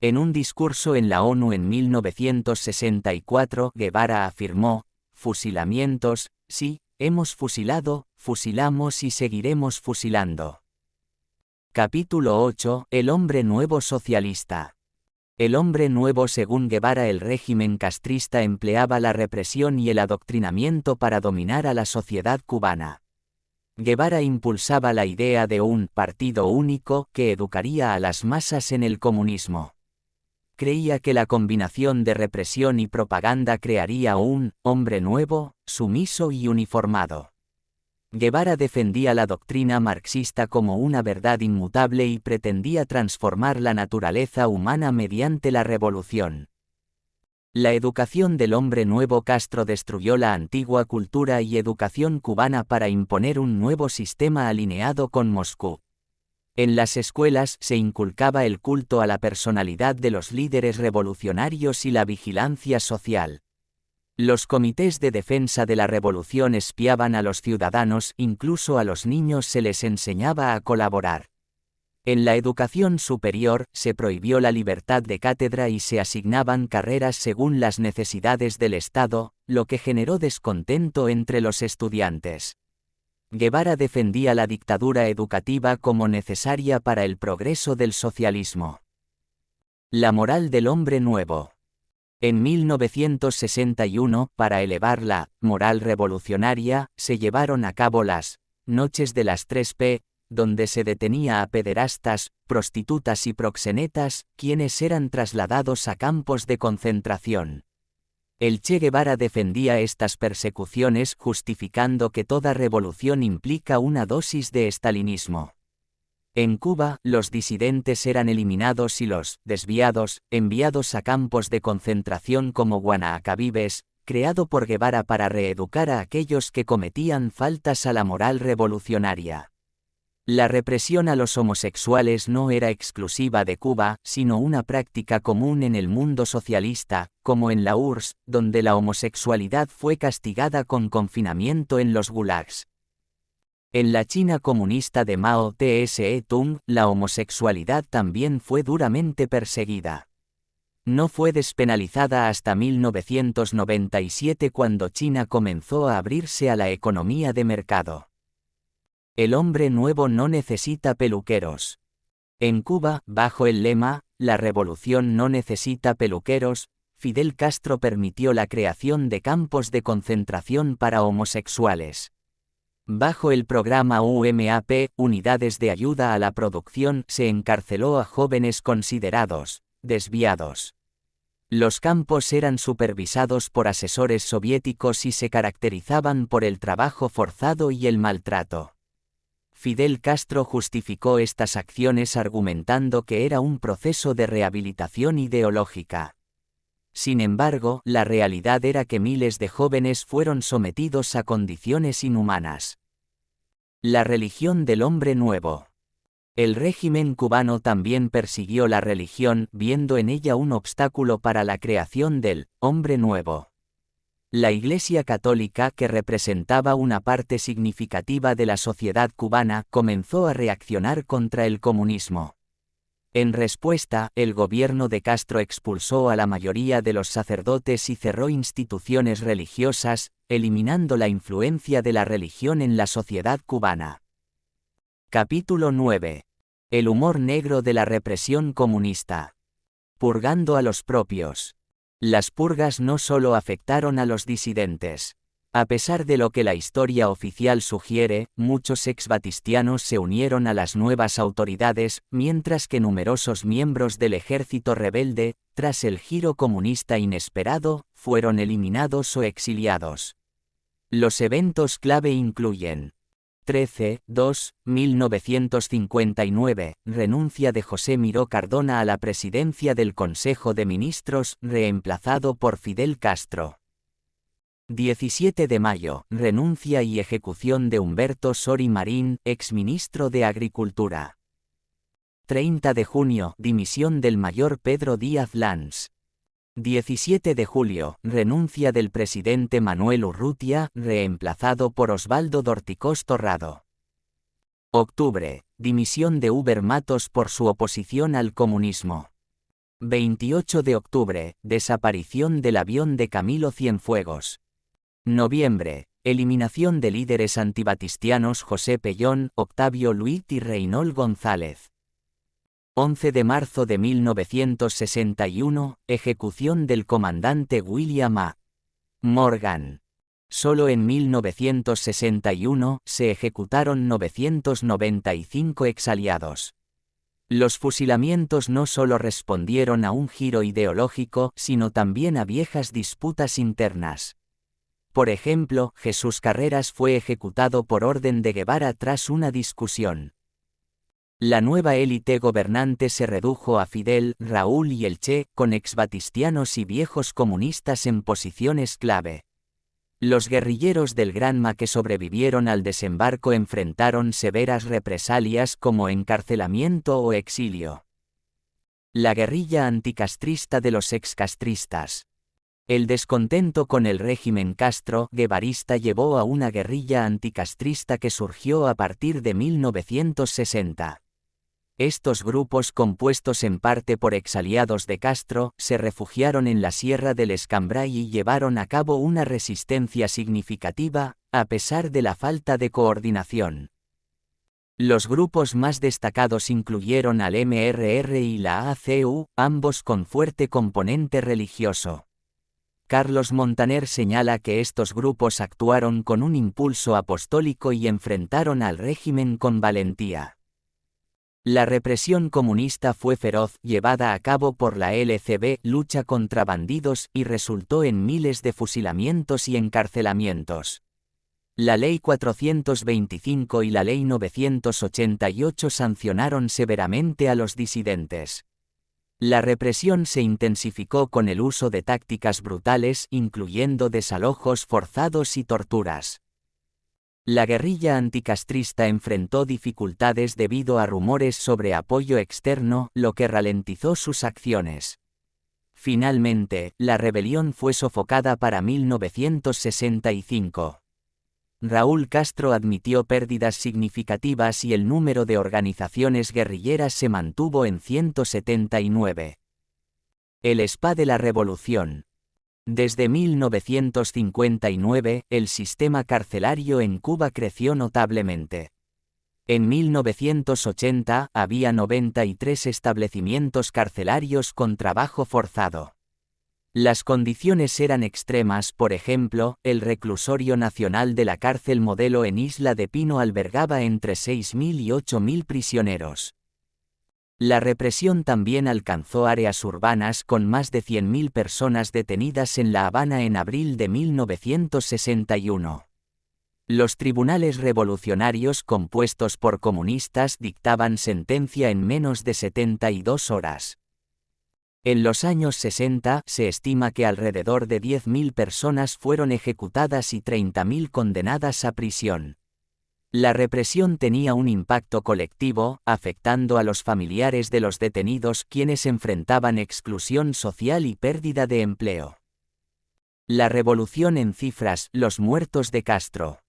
En un discurso en la ONU en 1964, Guevara afirmó: "Fusilamientos, sí, hemos fusilado, fusilamos y seguiremos fusilando". Capítulo 8. El hombre nuevo socialista. El hombre nuevo. Según Guevara, el régimen castrista empleaba la represión y el adoctrinamiento para dominar a la sociedad cubana. Guevara impulsaba la idea de un partido único que educaría a las masas en el comunismo. Creía que la combinación de represión y propaganda crearía un hombre nuevo, sumiso y uniformado. Guevara defendía la doctrina marxista como una verdad inmutable y pretendía transformar la naturaleza humana mediante la revolución. La educación del hombre nuevo. Castro destruyó la antigua cultura y educación cubana para imponer un nuevo sistema alineado con Moscú. En las escuelas se inculcaba el culto a la personalidad de los líderes revolucionarios y la vigilancia social. Los comités de defensa de la revolución espiaban a los ciudadanos, incluso a los niños se les enseñaba a colaborar. En la educación superior, se prohibió la libertad de cátedra y se asignaban carreras según las necesidades del Estado, lo que generó descontento entre los estudiantes. Guevara defendía la dictadura educativa como necesaria para el progreso del socialismo. La moral del hombre nuevo. En 1961, para elevar la moral revolucionaria, se llevaron a cabo las Noches de las 3P, donde se detenía a pederastas, prostitutas y proxenetas, quienes eran trasladados a campos de concentración. El Che Guevara defendía estas persecuciones justificando que toda revolución implica una dosis de estalinismo. En Cuba, los disidentes eran eliminados y los desviados, enviados a campos de concentración como Guanacabibes, creado por Guevara para reeducar a aquellos que cometían faltas a la moral revolucionaria. La represión a los homosexuales no era exclusiva de Cuba, sino una práctica común en el mundo socialista, como en la URSS, donde la homosexualidad fue castigada con confinamiento en los gulags. En la China comunista de Mao Tse-tung, la homosexualidad también fue duramente perseguida. No fue despenalizada hasta 1997 cuando China comenzó a abrirse a la economía de mercado. El hombre nuevo no necesita peluqueros. En Cuba, bajo el lema, "La revolución no necesita peluqueros", Fidel Castro permitió la creación de campos de concentración para homosexuales. Bajo el programa UMAP, Unidades de Ayuda a la Producción, se encarceló a jóvenes considerados desviados. Los campos eran supervisados por asesores soviéticos y se caracterizaban por el trabajo forzado y el maltrato. Fidel Castro justificó estas acciones argumentando que era un proceso de rehabilitación ideológica. Sin embargo, la realidad era que miles de jóvenes fueron sometidos a condiciones inhumanas. La religión del hombre nuevo. El régimen cubano también persiguió la religión, viendo en ella un obstáculo para la creación del hombre nuevo. La Iglesia Católica, que representaba una parte significativa de la sociedad cubana, comenzó a reaccionar contra el comunismo. En respuesta, el gobierno de Castro expulsó a la mayoría de los sacerdotes y cerró instituciones religiosas, eliminando la influencia de la religión en la sociedad cubana. Capítulo 9. El humor negro de la represión comunista. Purgando a los propios. Las purgas no solo afectaron a los disidentes. A pesar de lo que la historia oficial sugiere, muchos exbatistianos se unieron a las nuevas autoridades, mientras que numerosos miembros del ejército rebelde, tras el giro comunista inesperado, fueron eliminados o exiliados. Los eventos clave incluyen 13-2-1959, renuncia de José Miró Cardona a la presidencia del Consejo de Ministros, reemplazado por Fidel Castro. 17 de mayo, renuncia y ejecución de Humberto Sory Marín, exministro de Agricultura. 30 de junio, dimisión del mayor Pedro Díaz Lanz. 17 de julio, renuncia del presidente Manuel Urrutia, reemplazado por Osvaldo Dorticós Torrado. Octubre, dimisión de Uber Matos por su oposición al comunismo. 28 de octubre, desaparición del avión de Camilo Cienfuegos. Noviembre, eliminación de líderes antibatistianos José Pellón, Octavio Luit y Reynold González. 11 de marzo de 1961, ejecución del comandante William A. Morgan. Solo en 1961 se ejecutaron 995 exaliados. Los fusilamientos no solo respondieron a un giro ideológico, sino también a viejas disputas internas. Por ejemplo, Jesús Carreras fue ejecutado por orden de Guevara tras una discusión. La nueva élite gobernante se redujo a Fidel, Raúl y el Che, con exbatistianos y viejos comunistas en posiciones clave. Los guerrilleros del Granma que sobrevivieron al desembarco enfrentaron severas represalias como encarcelamiento o exilio. La guerrilla anticastrista de los excastristas. El descontento con el régimen Castro-guevarista llevó a una guerrilla anticastrista que surgió a partir de 1960. Estos grupos, compuestos en parte por exaliados de Castro, se refugiaron en la Sierra del Escambray y llevaron a cabo una resistencia significativa, a pesar de la falta de coordinación. Los grupos más destacados incluyeron al MRR y la ACU, ambos con fuerte componente religioso. Carlos Montaner señala que estos grupos actuaron con un impulso apostólico y enfrentaron al régimen con valentía. La represión comunista fue feroz, llevada a cabo por la LCB, lucha contra bandidos, y resultó en miles de fusilamientos y encarcelamientos. La Ley 425 y la Ley 988 sancionaron severamente a los disidentes. La represión se intensificó con el uso de tácticas brutales, incluyendo desalojos forzados y torturas. La guerrilla anticastrista enfrentó dificultades debido a rumores sobre apoyo externo, lo que ralentizó sus acciones. Finalmente, la rebelión fue sofocada para 1965. Raúl Castro admitió pérdidas significativas y el número de organizaciones guerrilleras se mantuvo en 179. El spa de la revolución. Desde 1959, el sistema carcelario en Cuba creció notablemente. En 1980, había 93 establecimientos carcelarios con trabajo forzado. Las condiciones eran extremas, por ejemplo, el Reclusorio Nacional de la Cárcel Modelo en Isla de Pino albergaba entre 6.000 y 8.000 prisioneros. La represión también alcanzó áreas urbanas con más de 100.000 personas detenidas en La Habana en abril de 1961. Los tribunales revolucionarios compuestos por comunistas dictaban sentencia en menos de 72 horas. En los años 60, se estima que alrededor de 10.000 personas fueron ejecutadas y 30.000 condenadas a prisión. La represión tenía un impacto colectivo, afectando a los familiares de los detenidos, quienes enfrentaban exclusión social y pérdida de empleo. La revolución en cifras, los muertos de Castro.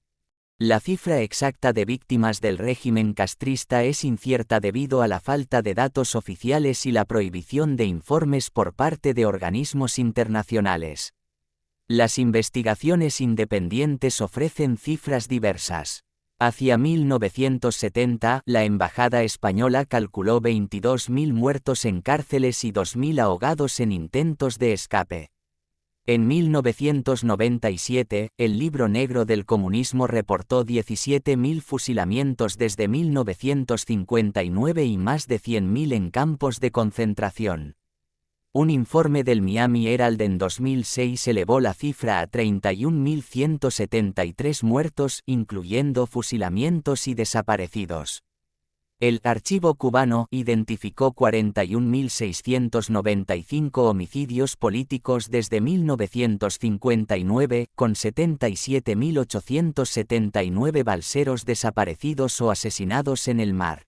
La cifra exacta de víctimas del régimen castrista es incierta debido a la falta de datos oficiales y la prohibición de informes por parte de organismos internacionales. Las investigaciones independientes ofrecen cifras diversas. Hacia 1970, la embajada española calculó 22.000 muertos en cárceles y 2.000 ahogados en intentos de escape. En 1997, el Libro Negro del Comunismo reportó 17.000 fusilamientos desde 1959 y más de 100.000 en campos de concentración. Un informe del Miami Herald en 2006 elevó la cifra a 31.173 muertos, incluyendo fusilamientos y desaparecidos. El archivo cubano identificó 41.695 homicidios políticos desde 1959, con 77.879 balseros desaparecidos o asesinados en el mar.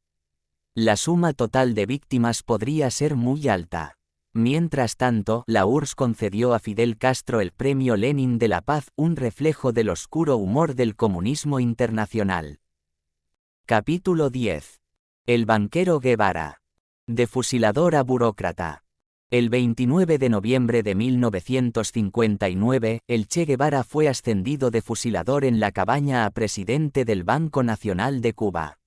La suma total de víctimas podría ser muy alta. Mientras tanto, la URSS concedió a Fidel Castro el Premio Lenin de la Paz, un reflejo del oscuro humor del comunismo internacional. Capítulo 10. El banquero Guevara. De fusilador a burócrata. El 29 de noviembre de 1959, el Che Guevara fue ascendido de fusilador en La Cabaña a presidente del Banco Nacional de Cuba.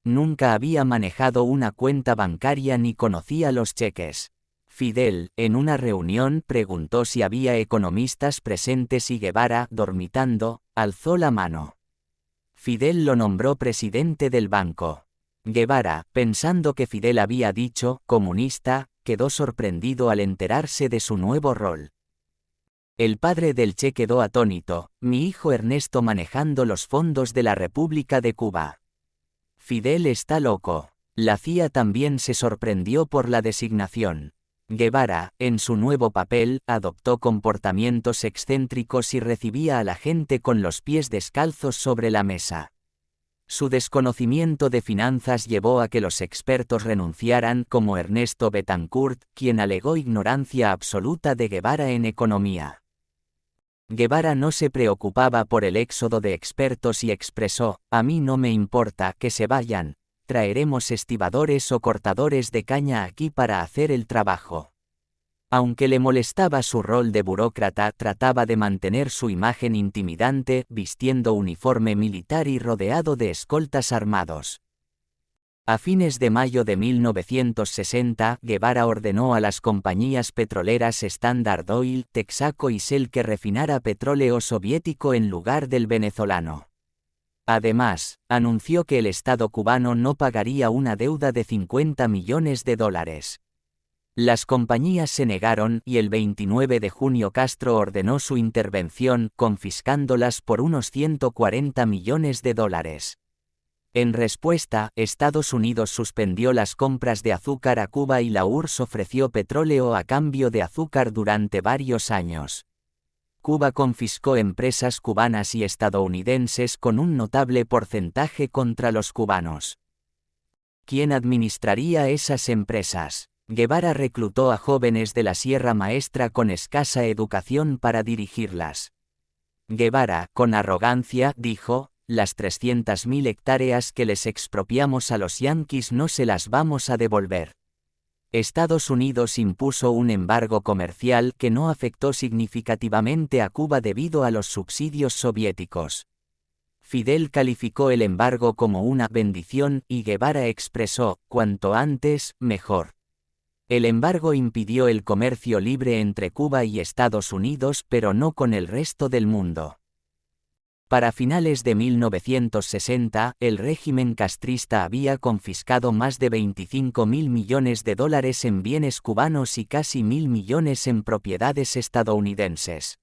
Nunca había manejado una cuenta bancaria ni conocía los cheques. Fidel, en una reunión, preguntó si había economistas presentes y Guevara, dormitando, alzó la mano. Fidel lo nombró presidente del banco. Guevara, pensando que Fidel había dicho comunista, quedó sorprendido al enterarse de su nuevo rol. El padre del Che quedó atónito: mi hijo Ernesto manejando los fondos de la República de Cuba. Fidel está loco. La CIA también se sorprendió por la designación. Guevara, en su nuevo papel, adoptó comportamientos excéntricos y recibía a la gente con los pies descalzos sobre la mesa. Su desconocimiento de finanzas llevó a que los expertos renunciaran, como Ernesto Betancourt, quien alegó ignorancia absoluta de Guevara en economía. Guevara no se preocupaba por el éxodo de expertos y expresó: a mí no me importa que se vayan. Traeremos estibadores o cortadores de caña aquí para hacer el trabajo. Aunque le molestaba su rol de burócrata, trataba de mantener su imagen intimidante, vistiendo uniforme militar y rodeado de escoltas armados. A fines de mayo de 1960, Guevara ordenó a las compañías petroleras Standard Oil, Texaco y Shell que refinara petróleo soviético en lugar del venezolano. Además, anunció que el Estado cubano no pagaría una deuda de $50 millones. Las compañías se negaron y el 29 de junio Castro ordenó su intervención, confiscándolas por unos $140 millones. En respuesta, Estados Unidos suspendió las compras de azúcar a Cuba y la URSS ofreció petróleo a cambio de azúcar durante varios años. Cuba confiscó empresas cubanas y estadounidenses con un notable porcentaje contra los cubanos. ¿Quién administraría esas empresas? Guevara reclutó a jóvenes de la Sierra Maestra con escasa educación para dirigirlas. Guevara, con arrogancia, dijo: las 300.000 hectáreas que les expropiamos a los yanquis no se las vamos a devolver. Estados Unidos impuso un embargo comercial que no afectó significativamente a Cuba debido a los subsidios soviéticos. Fidel calificó el embargo como una bendición y Guevara expresó: cuanto antes, mejor. El embargo impidió el comercio libre entre Cuba y Estados Unidos, pero no con el resto del mundo. Para finales de 1960, el régimen castrista había confiscado más de $25.000 millones en bienes cubanos y casi 1.000 millones en propiedades estadounidenses.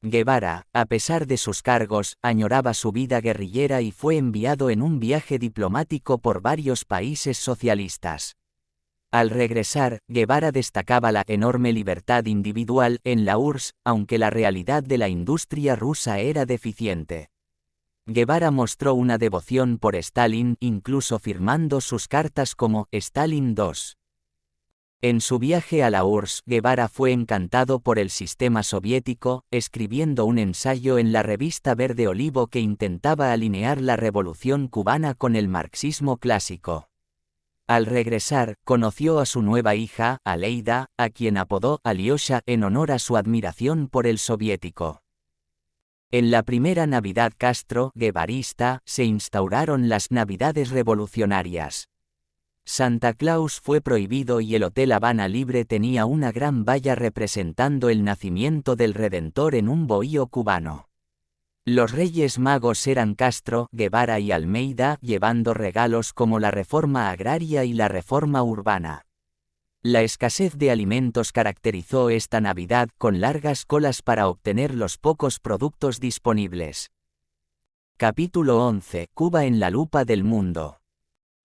Guevara, a pesar de sus cargos, añoraba su vida guerrillera y fue enviado en un viaje diplomático por varios países socialistas. Al regresar, Guevara destacaba la enorme libertad individual en la URSS, aunque la realidad de la industria rusa era deficiente. Guevara mostró una devoción por Stalin, incluso firmando sus cartas como Stalin II. En su viaje a la URSS, Guevara fue encantado por el sistema soviético, escribiendo un ensayo en la revista Verde Olivo que intentaba alinear la revolución cubana con el marxismo clásico. Al regresar, conoció a su nueva hija, Aleida, a quien apodó Alyosha en honor a su admiración por el soviético. En la primera Navidad castro-guevarista, se instauraron las Navidades revolucionarias. Santa Claus fue prohibido y el Hotel Habana Libre tenía una gran valla representando el nacimiento del Redentor en un bohío cubano. Los Reyes Magos eran Castro, Guevara y Almeida, llevando regalos como la reforma agraria y la reforma urbana. La escasez de alimentos caracterizó esta Navidad, con largas colas para obtener los pocos productos disponibles. Capítulo 11. Cuba en la lupa del mundo.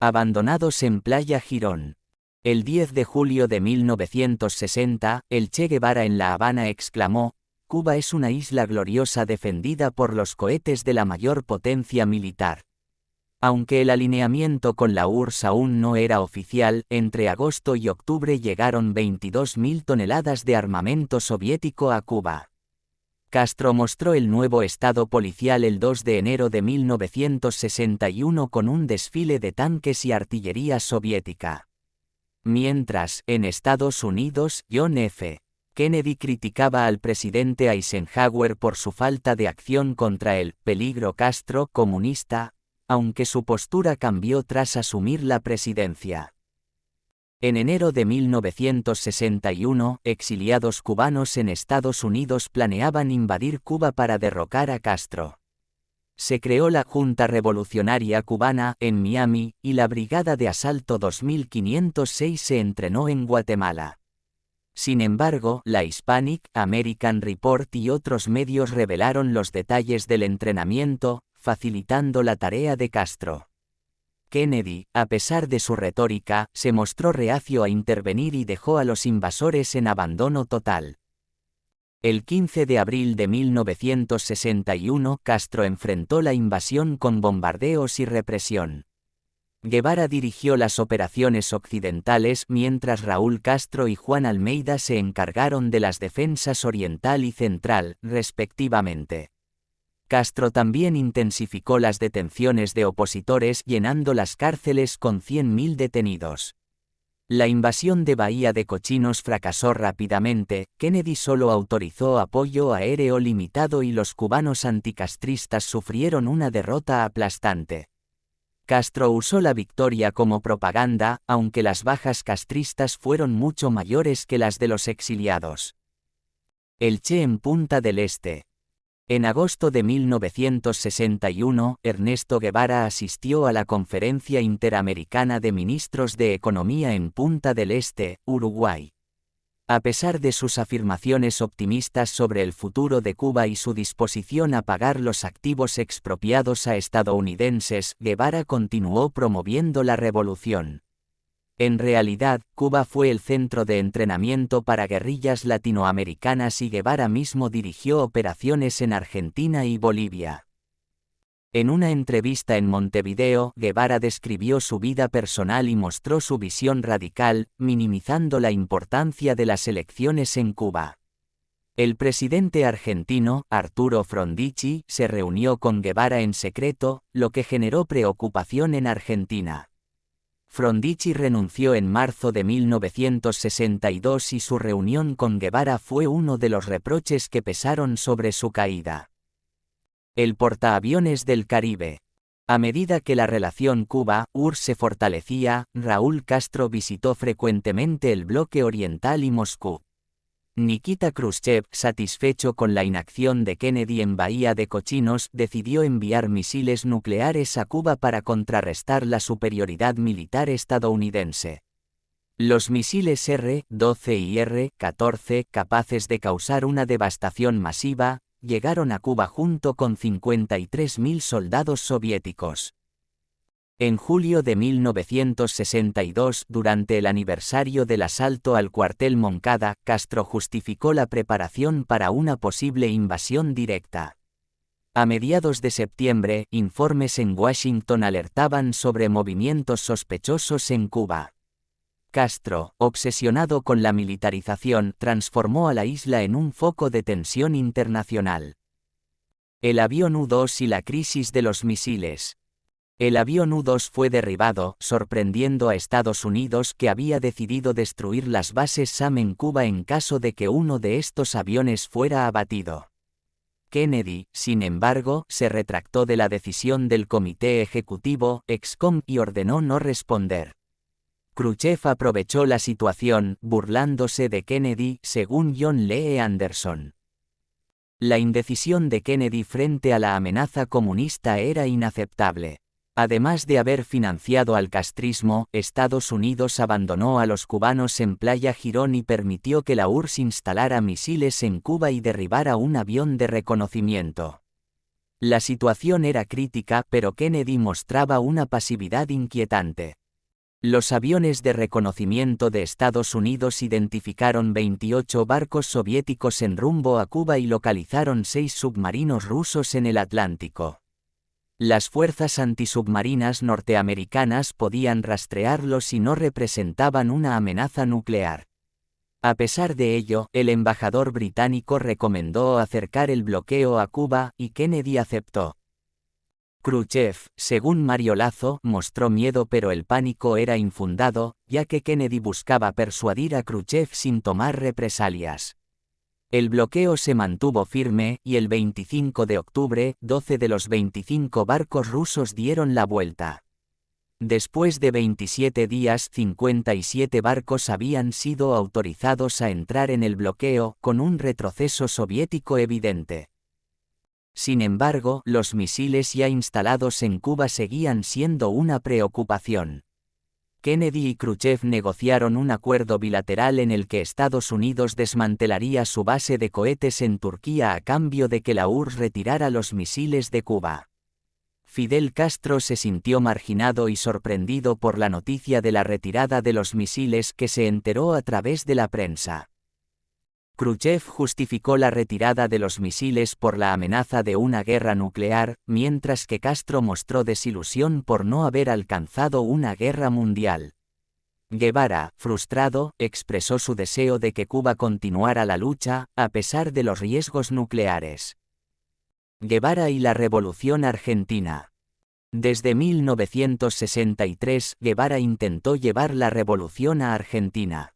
Abandonados en Playa Girón. El 10 de julio de 1960, el Che Guevara en La Habana exclamó: Cuba es una isla gloriosa defendida por los cohetes de la mayor potencia militar. Aunque el alineamiento con la URSS aún no era oficial, entre agosto y octubre llegaron 22.000 toneladas de armamento soviético a Cuba. Castro mostró el nuevo estado policial el 2 de enero de 1961 con un desfile de tanques y artillería soviética. Mientras, en Estados Unidos, John F. Kennedy criticaba al presidente Eisenhower por su falta de acción contra el peligro Castro comunista, aunque su postura cambió tras asumir la presidencia. En enero de 1961, exiliados cubanos en Estados Unidos planeaban invadir Cuba para derrocar a Castro. Se creó la Junta Revolucionaria Cubana en Miami, y la Brigada de Asalto 2506 se entrenó en Guatemala. Sin embargo, la Hispanic American Report y otros medios revelaron los detalles del entrenamiento, facilitando la tarea de Castro. Kennedy, a pesar de su retórica, se mostró reacio a intervenir y dejó a los invasores en abandono total. El 15 de abril de 1961, Castro enfrentó la invasión con bombardeos y represión. Guevara dirigió las operaciones occidentales mientras Raúl Castro y Juan Almeida se encargaron de las defensas oriental y central, respectivamente. Castro también intensificó las detenciones de opositores, llenando las cárceles con 100.000 detenidos. La invasión de Bahía de Cochinos fracasó rápidamente. Kennedy solo autorizó apoyo aéreo limitado y los cubanos anticastristas sufrieron una derrota aplastante. Castro usó la victoria como propaganda, aunque las bajas castristas fueron mucho mayores que las de los exiliados. El Che en Punta del Este. En agosto de 1961, Ernesto Guevara asistió a la Conferencia Interamericana de Ministros de Economía en Punta del Este, Uruguay. A pesar de sus afirmaciones optimistas sobre el futuro de Cuba y su disposición a pagar los activos expropiados a estadounidenses, Guevara continuó promoviendo la revolución. En realidad, Cuba fue el centro de entrenamiento para guerrillas latinoamericanas y Guevara mismo dirigió operaciones en Argentina y Bolivia. En una entrevista en Montevideo, Guevara describió su vida personal y mostró su visión radical, minimizando la importancia de las elecciones en Cuba. El presidente argentino, Arturo Frondizi, se reunió con Guevara en secreto, lo que generó preocupación en Argentina. Frondizi renunció en marzo de 1962 y su reunión con Guevara fue uno de los reproches que pesaron sobre su caída. El portaaviones del Caribe. A medida que la relación Cuba-URSS se fortalecía, Raúl Castro visitó frecuentemente el bloque oriental y Moscú. Nikita Khrushchev, satisfecho con la inacción de Kennedy en Bahía de Cochinos, decidió enviar misiles nucleares a Cuba para contrarrestar la superioridad militar estadounidense. Los misiles R-12 y R-14, capaces de causar una devastación masiva, llegaron a Cuba junto con 53.000 soldados soviéticos. En julio de 1962, durante el aniversario del asalto al cuartel Moncada, Castro justificó la preparación para una posible invasión directa. A mediados de septiembre, informes en Washington alertaban sobre movimientos sospechosos en Cuba. Castro, obsesionado con la militarización, transformó a la isla en un foco de tensión internacional. El avión U-2 y la crisis de los misiles. El avión U-2 fue derribado, sorprendiendo a Estados Unidos, que había decidido destruir las bases SAM en Cuba en caso de que uno de estos aviones fuera abatido. Kennedy, sin embargo, se retractó de la decisión del Comité Ejecutivo, EXCOM, y ordenó no responder. Khrushchev aprovechó la situación, burlándose de Kennedy, según John Lee Anderson. La indecisión de Kennedy frente a la amenaza comunista era inaceptable. Además de haber financiado al castrismo, Estados Unidos abandonó a los cubanos en Playa Girón y permitió que la URSS instalara misiles en Cuba y derribara un avión de reconocimiento. La situación era crítica, pero Kennedy mostraba una pasividad inquietante. Los aviones de reconocimiento de Estados Unidos identificaron 28 barcos soviéticos en rumbo a Cuba y localizaron 6 submarinos rusos en el Atlántico. Las fuerzas antisubmarinas norteamericanas podían rastrearlos y no representaban una amenaza nuclear. A pesar de ello, el embajador británico recomendó acercar el bloqueo a Cuba, y Kennedy aceptó. Khrushchev, según Mario Lazo, mostró miedo, pero el pánico era infundado, ya que Kennedy buscaba persuadir a Khrushchev sin tomar represalias. El bloqueo se mantuvo firme, y el 25 de octubre, 12 de los 25 barcos rusos dieron la vuelta. Después de 27 días, 57 barcos habían sido autorizados a entrar en el bloqueo, con un retroceso soviético evidente. Sin embargo, los misiles ya instalados en Cuba seguían siendo una preocupación. Kennedy y Khrushchev negociaron un acuerdo bilateral en el que Estados Unidos desmantelaría su base de cohetes en Turquía a cambio de que la URSS retirara los misiles de Cuba. Fidel Castro se sintió marginado y sorprendido por la noticia de la retirada de los misiles, que se enteró a través de la prensa. Khrushchev justificó la retirada de los misiles por la amenaza de una guerra nuclear, mientras que Castro mostró desilusión por no haber alcanzado una guerra mundial. Guevara, frustrado, expresó su deseo de que Cuba continuara la lucha, a pesar de los riesgos nucleares. Guevara y la Revolución Argentina. Desde 1963, Guevara intentó llevar la revolución a Argentina.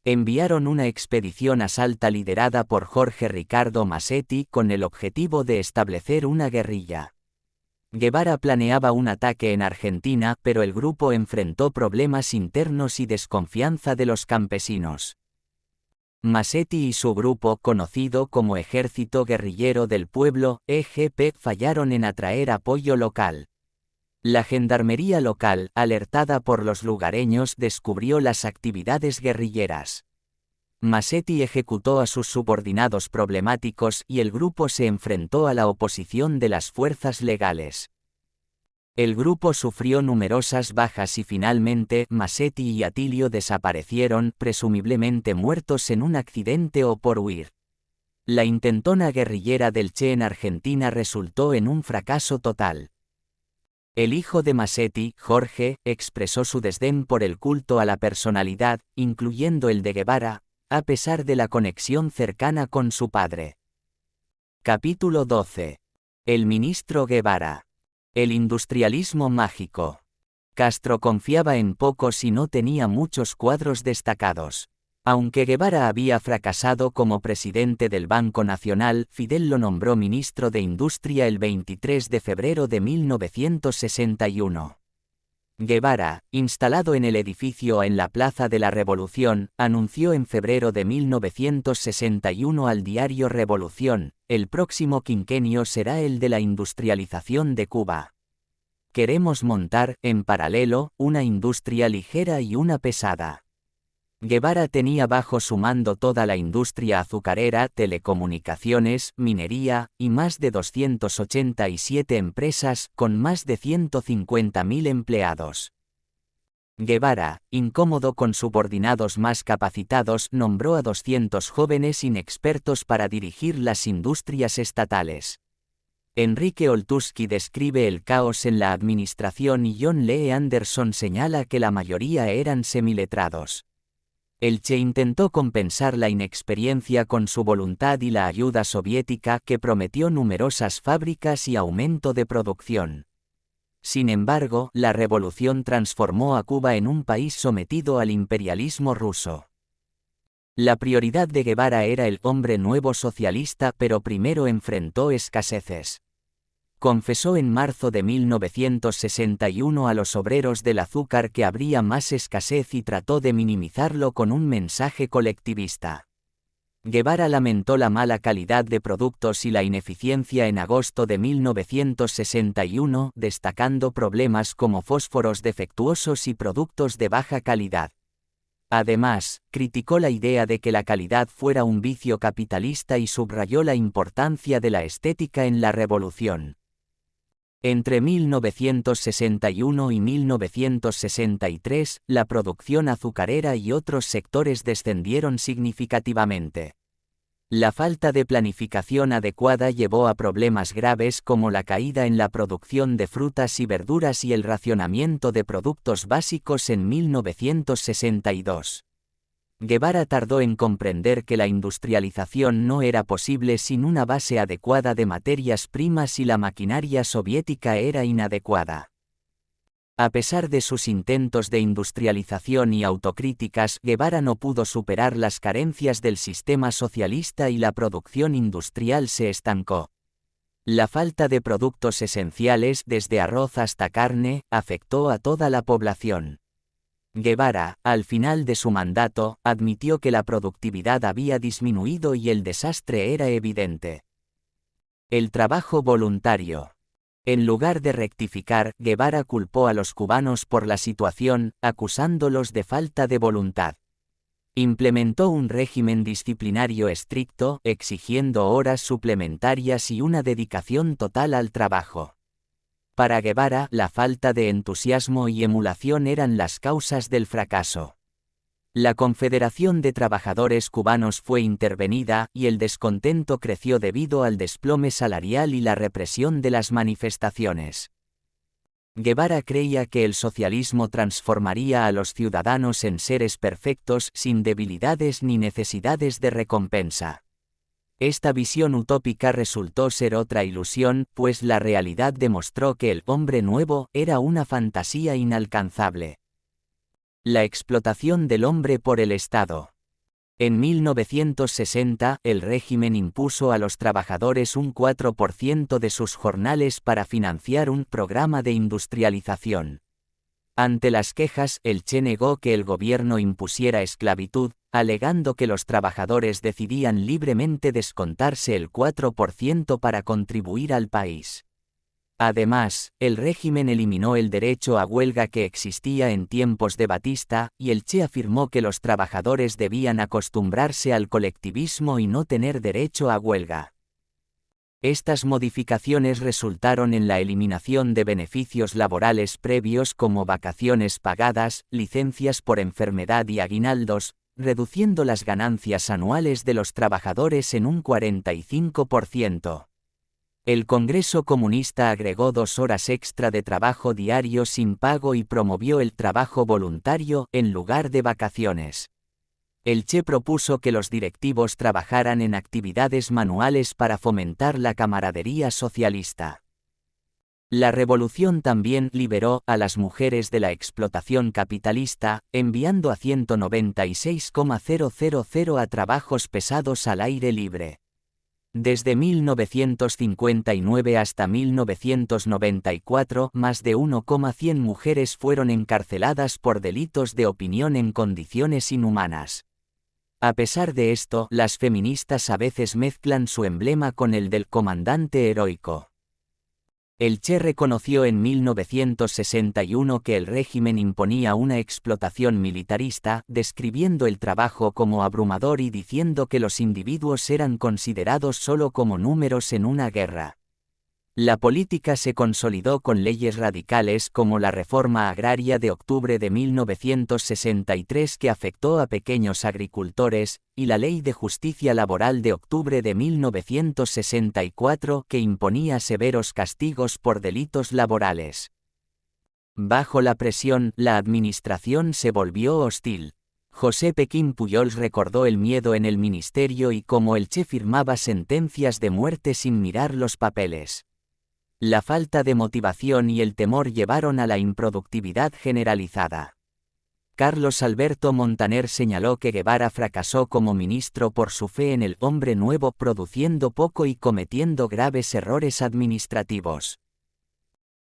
Enviaron una expedición a Salta liderada por Jorge Ricardo Masetti con el objetivo de establecer una guerrilla. Guevara planeaba un ataque en Argentina, pero el grupo enfrentó problemas internos y desconfianza de los campesinos. Masetti y su grupo, conocido como Ejército Guerrillero del Pueblo, EGP, fallaron en atraer apoyo local. La gendarmería local, alertada por los lugareños, descubrió las actividades guerrilleras. Masetti ejecutó a sus subordinados problemáticos y el grupo se enfrentó a la oposición de las fuerzas legales. El grupo sufrió numerosas bajas y finalmente Masetti y Atilio desaparecieron, presumiblemente muertos en un accidente o por huir. La intentona guerrillera del Che en Argentina resultó en un fracaso total. El hijo de Masetti, Jorge, expresó su desdén por el culto a la personalidad, incluyendo el de Guevara, a pesar de la conexión cercana con su padre. Capítulo 12. El ministro Guevara. El industrialismo mágico. Castro confiaba en pocos y no tenía muchos cuadros destacados. Aunque Guevara había fracasado como presidente del Banco Nacional, Fidel lo nombró ministro de Industria el 23 de febrero de 1961. Guevara, instalado en el edificio en la Plaza de la Revolución, anunció en febrero de 1961 al diario Revolución: el próximo quinquenio será el de la industrialización de Cuba. Queremos montar, en paralelo, una industria ligera y una pesada. Guevara tenía bajo su mando toda la industria azucarera, telecomunicaciones, minería, y más de 287 empresas, con más de 150.000 empleados. Guevara, incómodo con subordinados más capacitados, nombró a 200 jóvenes inexpertos para dirigir las industrias estatales. Enrique Oltuski describe el caos en la administración y John Lee Anderson señala que la mayoría eran semiletrados. El Che intentó compensar la inexperiencia con su voluntad y la ayuda soviética, que prometió numerosas fábricas y aumento de producción. Sin embargo, la revolución transformó a Cuba en un país sometido al imperialismo ruso. La prioridad de Guevara era el hombre nuevo socialista, pero primero enfrentó escaseces. Confesó en marzo de 1961 a los obreros del azúcar que habría más escasez y trató de minimizarlo con un mensaje colectivista. Guevara lamentó la mala calidad de productos y la ineficiencia en agosto de 1961, destacando problemas como fósforos defectuosos y productos de baja calidad. Además, criticó la idea de que la calidad fuera un vicio capitalista y subrayó la importancia de la estética en la revolución. Entre 1961 y 1963, la producción azucarera y otros sectores descendieron significativamente. La falta de planificación adecuada llevó a problemas graves como la caída en la producción de frutas y verduras y el racionamiento de productos básicos en 1962. Guevara tardó en comprender que la industrialización no era posible sin una base adecuada de materias primas y la maquinaria soviética era inadecuada. A pesar de sus intentos de industrialización y autocríticas, Guevara no pudo superar las carencias del sistema socialista y la producción industrial se estancó. La falta de productos esenciales, desde arroz hasta carne, afectó a toda la población. Guevara, al final de su mandato, admitió que la productividad había disminuido y el desastre era evidente. El trabajo voluntario. En lugar de rectificar, Guevara culpó a los cubanos por la situación, acusándolos de falta de voluntad. Implementó un régimen disciplinario estricto, exigiendo horas suplementarias y una dedicación total al trabajo. Para Guevara, la falta de entusiasmo y emulación eran las causas del fracaso. La Confederación de Trabajadores Cubanos fue intervenida, y el descontento creció debido al desplome salarial y la represión de las manifestaciones. Guevara creía que el socialismo transformaría a los ciudadanos en seres perfectos, sin debilidades ni necesidades de recompensa. Esta visión utópica resultó ser otra ilusión, pues la realidad demostró que el hombre nuevo era una fantasía inalcanzable. La explotación del hombre por el Estado. En 1960, el régimen impuso a los trabajadores un 4% de sus jornales para financiar un programa de industrialización. Ante las quejas, el Che negó que el gobierno impusiera esclavitud, alegando que los trabajadores decidían libremente descontarse el 4% para contribuir al país. Además, el régimen eliminó el derecho a huelga que existía en tiempos de Batista, y el Che afirmó que los trabajadores debían acostumbrarse al colectivismo y no tener derecho a huelga. Estas modificaciones resultaron en la eliminación de beneficios laborales previos como vacaciones pagadas, licencias por enfermedad y aguinaldos, reduciendo las ganancias anuales de los trabajadores en un 45%. El Congreso Comunista agregó 2 horas extra de trabajo diario sin pago y promovió el trabajo voluntario en lugar de vacaciones. El Che propuso que los directivos trabajaran en actividades manuales para fomentar la camaradería socialista. La revolución también liberó a las mujeres de la explotación capitalista, enviando a 196,000 a trabajos pesados al aire libre. Desde 1959 hasta 1994, más de 1,100 mujeres fueron encarceladas por delitos de opinión en condiciones inhumanas. A pesar de esto, las feministas a veces mezclan su emblema con el del comandante heroico. El Che reconoció en 1961 que el régimen imponía una explotación militarista, describiendo el trabajo como abrumador y diciendo que los individuos eran considerados solo como números en una guerra. La política se consolidó con leyes radicales como la Reforma Agraria de octubre de 1963 que afectó a pequeños agricultores, y la Ley de Justicia Laboral de octubre de 1964 que imponía severos castigos por delitos laborales. Bajo la presión, la administración se volvió hostil. José Pekín Pujols recordó el miedo en el ministerio y cómo el Che firmaba sentencias de muerte sin mirar los papeles. La falta de motivación y el temor llevaron a la improductividad generalizada. Carlos Alberto Montaner señaló que Guevara fracasó como ministro por su fe en el hombre nuevo, produciendo poco y cometiendo graves errores administrativos.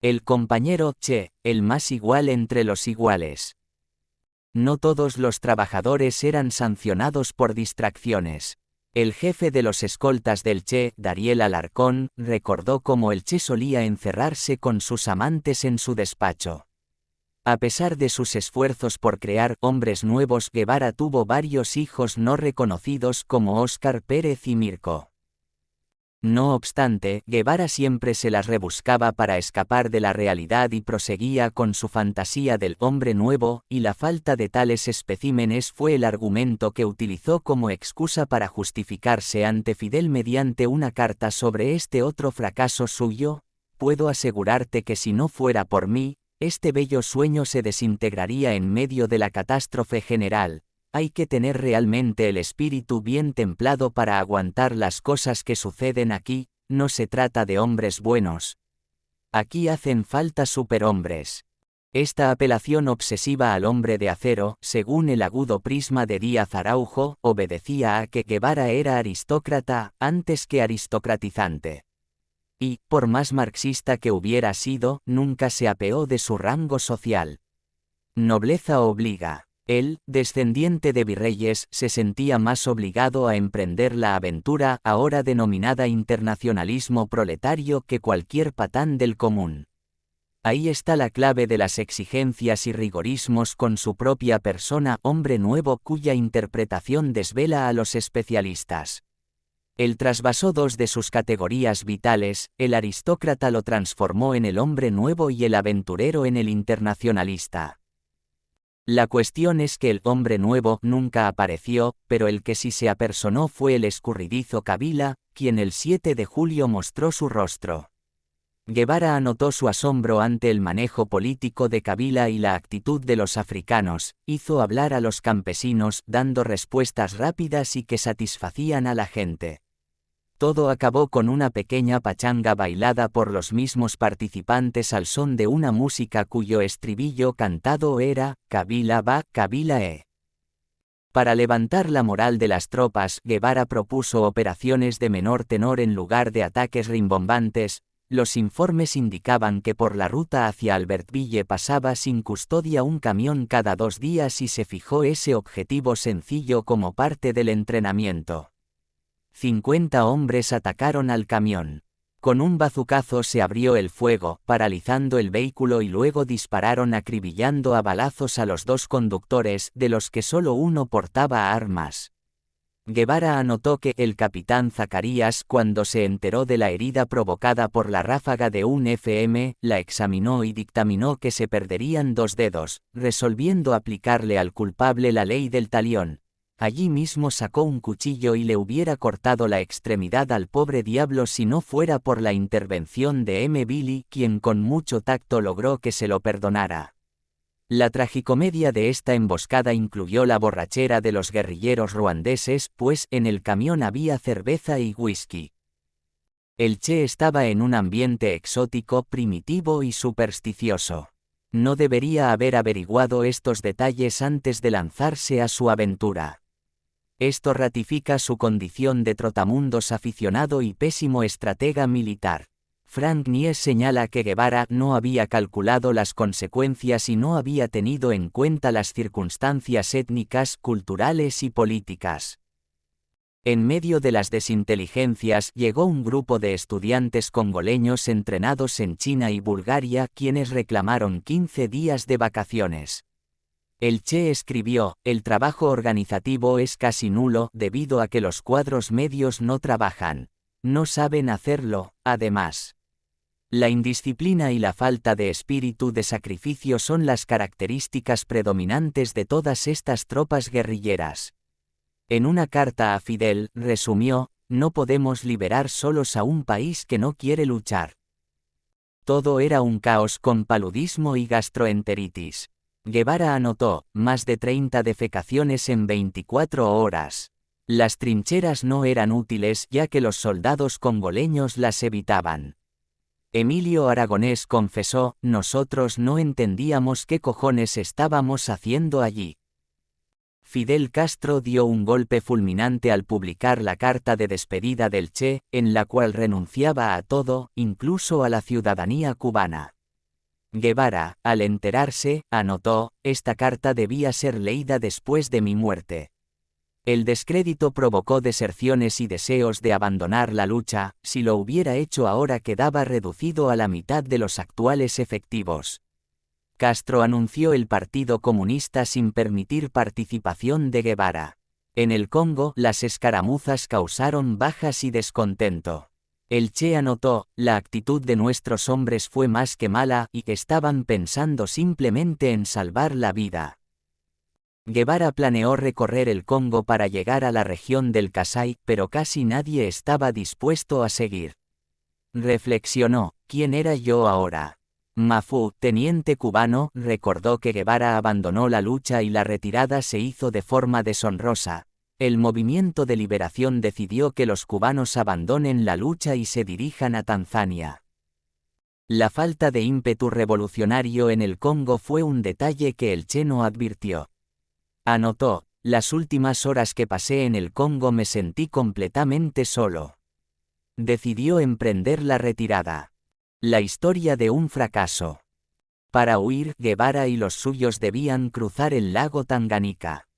El compañero Che, el más igual entre los iguales. No todos los trabajadores eran sancionados por distracciones. El jefe de los escoltas del Che, Dariel Alarcón, recordó cómo el Che solía encerrarse con sus amantes en su despacho. A pesar de sus esfuerzos por crear hombres nuevos, Guevara tuvo varios hijos no reconocidos como Óscar Pérez y Mirko. No obstante, Guevara siempre se las rebuscaba para escapar de la realidad y proseguía con su fantasía del hombre nuevo, y la falta de tales especímenes fue el argumento que utilizó como excusa para justificarse ante Fidel mediante una carta sobre este otro fracaso suyo: «Puedo asegurarte que si no fuera por mí, este bello sueño se desintegraría en medio de la catástrofe general». Hay que tener realmente el espíritu bien templado para aguantar las cosas que suceden aquí. No se trata de hombres buenos. Aquí hacen falta superhombres. Esta apelación obsesiva al hombre de acero, según el agudo prisma de Díaz Araujo, obedecía a que Guevara era aristócrata antes que aristocratizante. Y, por más marxista que hubiera sido, nunca se apeó de su rango social. Nobleza obliga. Él, descendiente de virreyes, se sentía más obligado a emprender la aventura, ahora denominada internacionalismo proletario, que cualquier patán del común. Ahí está la clave de las exigencias y rigorismos con su propia persona, hombre nuevo, cuya interpretación desvela a los especialistas. Él trasvasó 2 de sus categorías vitales, el aristócrata lo transformó en el hombre nuevo y el aventurero en el internacionalista. La cuestión es que el hombre nuevo nunca apareció, pero el que sí se apersonó fue el escurridizo Kabila, quien el 7 de julio mostró su rostro. Guevara anotó su asombro ante el manejo político de Kabila y la actitud de los africanos, hizo hablar a los campesinos, dando respuestas rápidas y que satisfacían a la gente. Todo acabó con una pequeña pachanga bailada por los mismos participantes al son de una música cuyo estribillo cantado era: «Kabila va, Kabila Para levantar la moral de las tropas, Guevara propuso operaciones de menor tenor en lugar de ataques rimbombantes. Los informes indicaban que por la ruta hacia Albertville pasaba sin custodia un camión cada 2 días y se fijó ese objetivo sencillo como parte del entrenamiento. 50 hombres atacaron al camión. Con un bazucazo se abrió el fuego, paralizando el vehículo y luego dispararon acribillando a balazos a los 2 conductores, de los que solo uno portaba armas. Guevara anotó que el capitán Zacarías, cuando se enteró de la herida provocada por la ráfaga de un FM, la examinó y dictaminó que se perderían 2 dedos, resolviendo aplicarle al culpable la ley del talión. Allí mismo sacó un cuchillo y le hubiera cortado la extremidad al pobre diablo si no fuera por la intervención de M. Billy, quien con mucho tacto logró que se lo perdonara. La tragicomedia de esta emboscada incluyó la borrachera de los guerrilleros ruandeses, pues en el camión había cerveza y whisky. El Che estaba en un ambiente exótico, primitivo y supersticioso. No debería haber averiguado estos detalles antes de lanzarse a su aventura. Esto ratifica su condición de trotamundos aficionado y pésimo estratega militar. Frank Nies señala que Guevara no había calculado las consecuencias y no había tenido en cuenta las circunstancias étnicas, culturales y políticas. En medio de las desinteligencias llegó un grupo de estudiantes congoleños entrenados en China y Bulgaria, quienes reclamaron 15 días de vacaciones. El Che escribió: el trabajo organizativo es casi nulo debido a que los cuadros medios no trabajan. No saben hacerlo, además. La indisciplina y la falta de espíritu de sacrificio son las características predominantes de todas estas tropas guerrilleras. En una carta a Fidel, resumió: no podemos liberar solos a un país que no quiere luchar. Todo era un caos con paludismo y gastroenteritis. Guevara anotó: más de 30 defecaciones en 24 horas. Las trincheras no eran útiles ya que los soldados congoleños las evitaban. Emilio Aragonés confesó: nosotros no entendíamos qué cojones estábamos haciendo allí. Fidel Castro dio un golpe fulminante al publicar la carta de despedida del Che, en la cual renunciaba a todo, incluso a la ciudadanía cubana. Guevara, al enterarse, anotó: esta carta debía ser leída después de mi muerte. El descrédito provocó deserciones y deseos de abandonar la lucha. Si lo hubiera hecho ahora quedaba reducido a la mitad de los actuales efectivos. Castro anunció el Partido Comunista sin permitir participación de Guevara. En el Congo, las escaramuzas causaron bajas y descontento. El Che anotó: la actitud de nuestros hombres fue más que mala, y estaban pensando simplemente en salvar la vida. Guevara planeó recorrer el Congo para llegar a la región del Kasai, pero casi nadie estaba dispuesto a seguir. Reflexionó: ¿quién era yo ahora? Mafu, teniente cubano, recordó que Guevara abandonó la lucha y la retirada se hizo de forma deshonrosa. El movimiento de liberación decidió que los cubanos abandonen la lucha y se dirijan a Tanzania. La falta de ímpetu revolucionario en el Congo fue un detalle que el Che no advirtió. Anotó: las últimas horas que pasé en el Congo me sentí completamente solo. Decidió emprender la retirada. La historia de un fracaso. Para huir, Guevara y los suyos debían cruzar el lago Tanganica.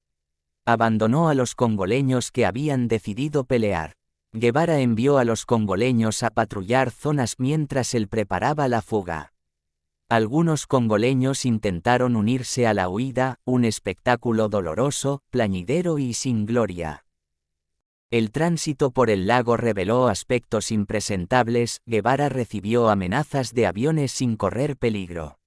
Abandonó a los congoleños que habían decidido pelear. Guevara envió a los congoleños a patrullar zonas mientras él preparaba la fuga. Algunos congoleños intentaron unirse a la huida, un espectáculo doloroso, plañidero y sin gloria. El tránsito por el lago reveló aspectos impresentables. Guevara recibió amenazas de aviones sin correr peligro.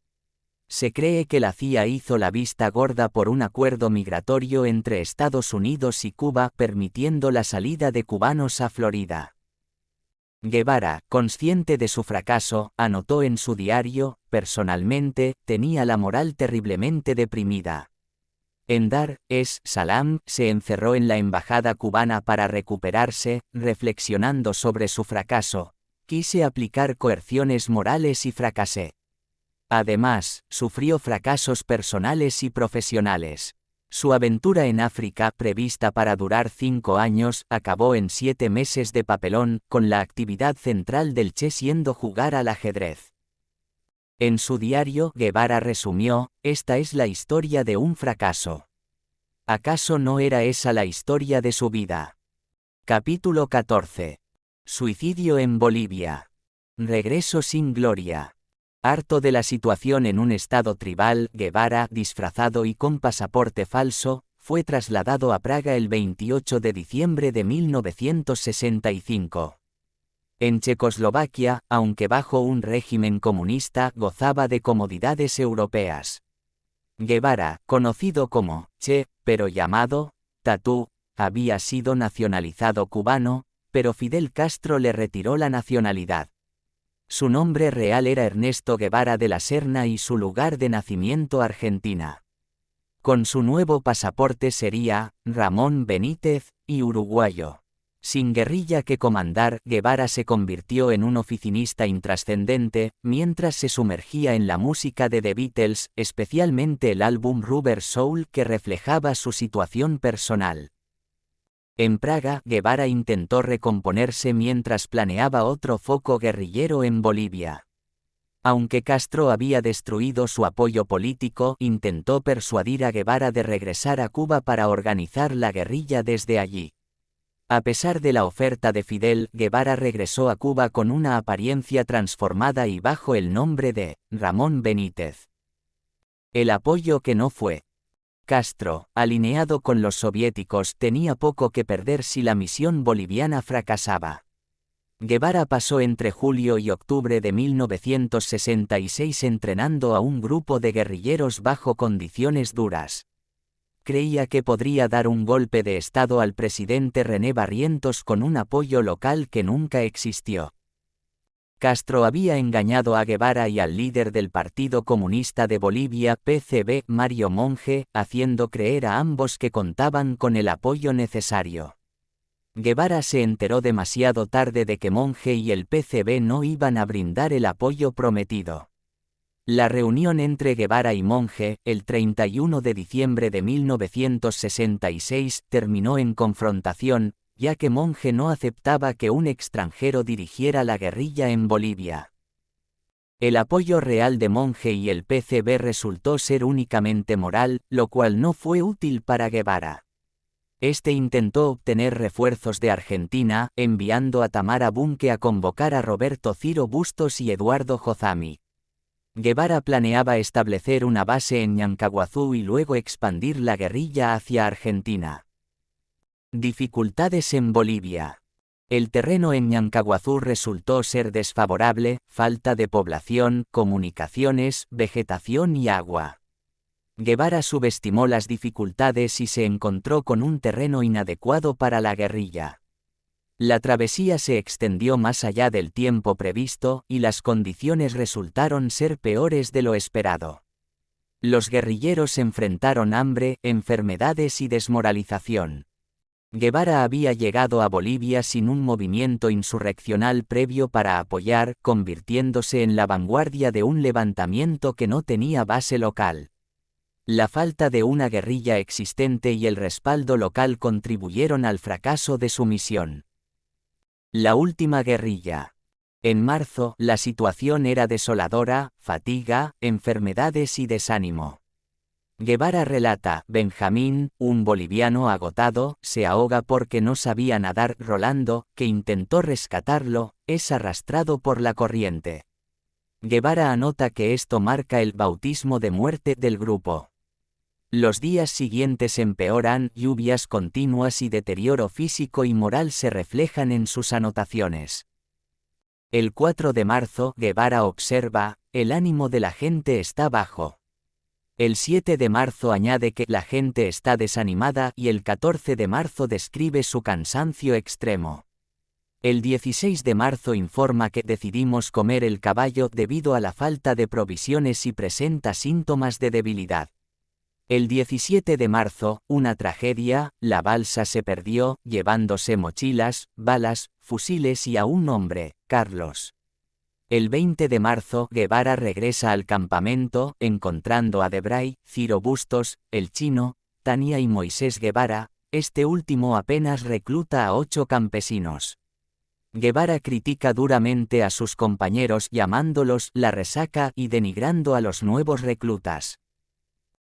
Se cree que la CIA hizo la vista gorda por un acuerdo migratorio entre Estados Unidos y Cuba, permitiendo la salida de cubanos a Florida. Guevara, consciente de su fracaso, anotó en su diario: personalmente, tenía la moral terriblemente deprimida. En Dar es Salaam, se encerró en la embajada cubana para recuperarse, reflexionando sobre su fracaso. Quise aplicar coerciones morales y fracasé. Además, sufrió fracasos personales y profesionales. Su aventura en África, prevista para durar 5 años, acabó en 7 meses de papelón, con la actividad central del Che siendo jugar al ajedrez. En su diario, Guevara resumió: "Esta es la historia de un fracaso". ¿Acaso no era esa la historia de su vida? Capítulo 14. Suicidio en Bolivia. Regreso sin gloria. Harto de la situación en un estado tribal, Guevara, disfrazado y con pasaporte falso, fue trasladado a Praga el 28 de diciembre de 1965. En Checoslovaquia, aunque bajo un régimen comunista, gozaba de comodidades europeas. Guevara, conocido como Che, pero llamado Tatú, había sido nacionalizado cubano, pero Fidel Castro le retiró la nacionalidad. Su nombre real era Ernesto Guevara de la Serna y su lugar de nacimiento Argentina. Con su nuevo pasaporte sería Ramón Benítez, y uruguayo. Sin guerrilla que comandar, Guevara se convirtió en un oficinista intrascendente, mientras se sumergía en la música de The Beatles, especialmente el álbum Rubber Soul que reflejaba su situación personal. En Praga, Guevara intentó recomponerse mientras planeaba otro foco guerrillero en Bolivia. Aunque Castro había destruido su apoyo político, intentó persuadir a Guevara de regresar a Cuba para organizar la guerrilla desde allí. A pesar de la oferta de Fidel, Guevara regresó a Cuba con una apariencia transformada y bajo el nombre de Ramón Benítez. El apoyo que no fue. Castro, alineado con los soviéticos, tenía poco que perder si la misión boliviana fracasaba. Guevara pasó entre julio y octubre de 1966 entrenando a un grupo de guerrilleros bajo condiciones duras. Creía que podría dar un golpe de estado al presidente René Barrientos con un apoyo local que nunca existió. Castro había engañado a Guevara y al líder del Partido Comunista de Bolivia, PCB, Mario Monge, haciendo creer a ambos que contaban con el apoyo necesario. Guevara se enteró demasiado tarde de que Monge y el PCB no iban a brindar el apoyo prometido. La reunión entre Guevara y Monge, el 31 de diciembre de 1966, terminó en confrontación, ya que Monge no aceptaba que un extranjero dirigiera la guerrilla en Bolivia. El apoyo real de Monge y el PCB resultó ser únicamente moral, lo cual no fue útil para Guevara. Este intentó obtener refuerzos de Argentina, enviando a Tamara Bunke a convocar a Roberto Ciro Bustos y Eduardo Jozami. Guevara planeaba establecer una base en Ñancahuazú y luego expandir la guerrilla hacia Argentina. Dificultades en Bolivia. El terreno en Ñancahuazú resultó ser desfavorable, falta de población, comunicaciones, vegetación y agua. Guevara subestimó las dificultades y se encontró con un terreno inadecuado para la guerrilla. La travesía se extendió más allá del tiempo previsto, y las condiciones resultaron ser peores de lo esperado. Los guerrilleros enfrentaron hambre, enfermedades y desmoralización. Guevara había llegado a Bolivia sin un movimiento insurreccional previo para apoyar, convirtiéndose en la vanguardia de un levantamiento que no tenía base local. La falta de una guerrilla existente y el respaldo local contribuyeron al fracaso de su misión. La última guerrilla. En marzo, la situación era desoladora: fatiga, enfermedades y desánimo. Guevara relata: Benjamín, un boliviano agotado, se ahoga porque no sabía nadar. Rolando, que intentó rescatarlo, es arrastrado por la corriente. Guevara anota que esto marca el bautismo de muerte del grupo. Los días siguientes empeoran: lluvias continuas y deterioro físico y moral se reflejan en sus anotaciones. El 4 de marzo, Guevara observa: el ánimo de la gente está bajo. El 7 de marzo añade que la gente está desanimada y el 14 de marzo describe su cansancio extremo. El 16 de marzo informa que decidimos comer el caballo debido a la falta de provisiones y presenta síntomas de debilidad. El 17 de marzo, una tragedia: la balsa se perdió, llevándose mochilas, balas, fusiles y a un hombre, Carlos. El 20 de marzo, Guevara regresa al campamento, encontrando a Debray, Ciro Bustos, el chino, Tania y Moisés Guevara, este último apenas recluta a 8 campesinos. Guevara critica duramente a sus compañeros llamándolos la resaca y denigrando a los nuevos reclutas.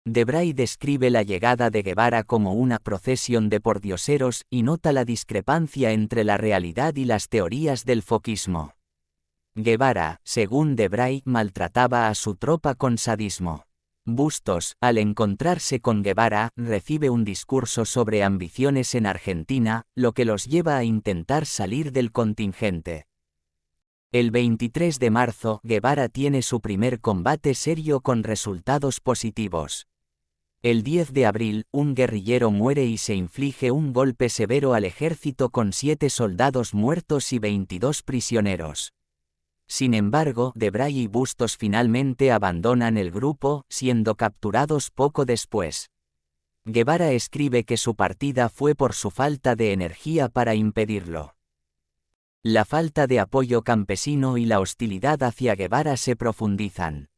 Debray describe la llegada de Guevara como una procesión de pordioseros y nota la discrepancia entre la realidad y las teorías del foquismo. Guevara, según Debray, maltrataba a su tropa con sadismo. Bustos, al encontrarse con Guevara, recibe un discurso sobre ambiciones en Argentina, lo que los lleva a intentar salir del contingente. El 23 de marzo, Guevara tiene su primer combate serio con resultados positivos. El 10 de abril, un guerrillero muere y se inflige un golpe severo al ejército con 7 soldados muertos y 22 prisioneros. Sin embargo, Debray y Bustos finalmente abandonan el grupo, siendo capturados poco después. Guevara escribe que su partida fue por su falta de energía para impedirlo. La falta de apoyo campesino y la hostilidad hacia Guevara se profundizan.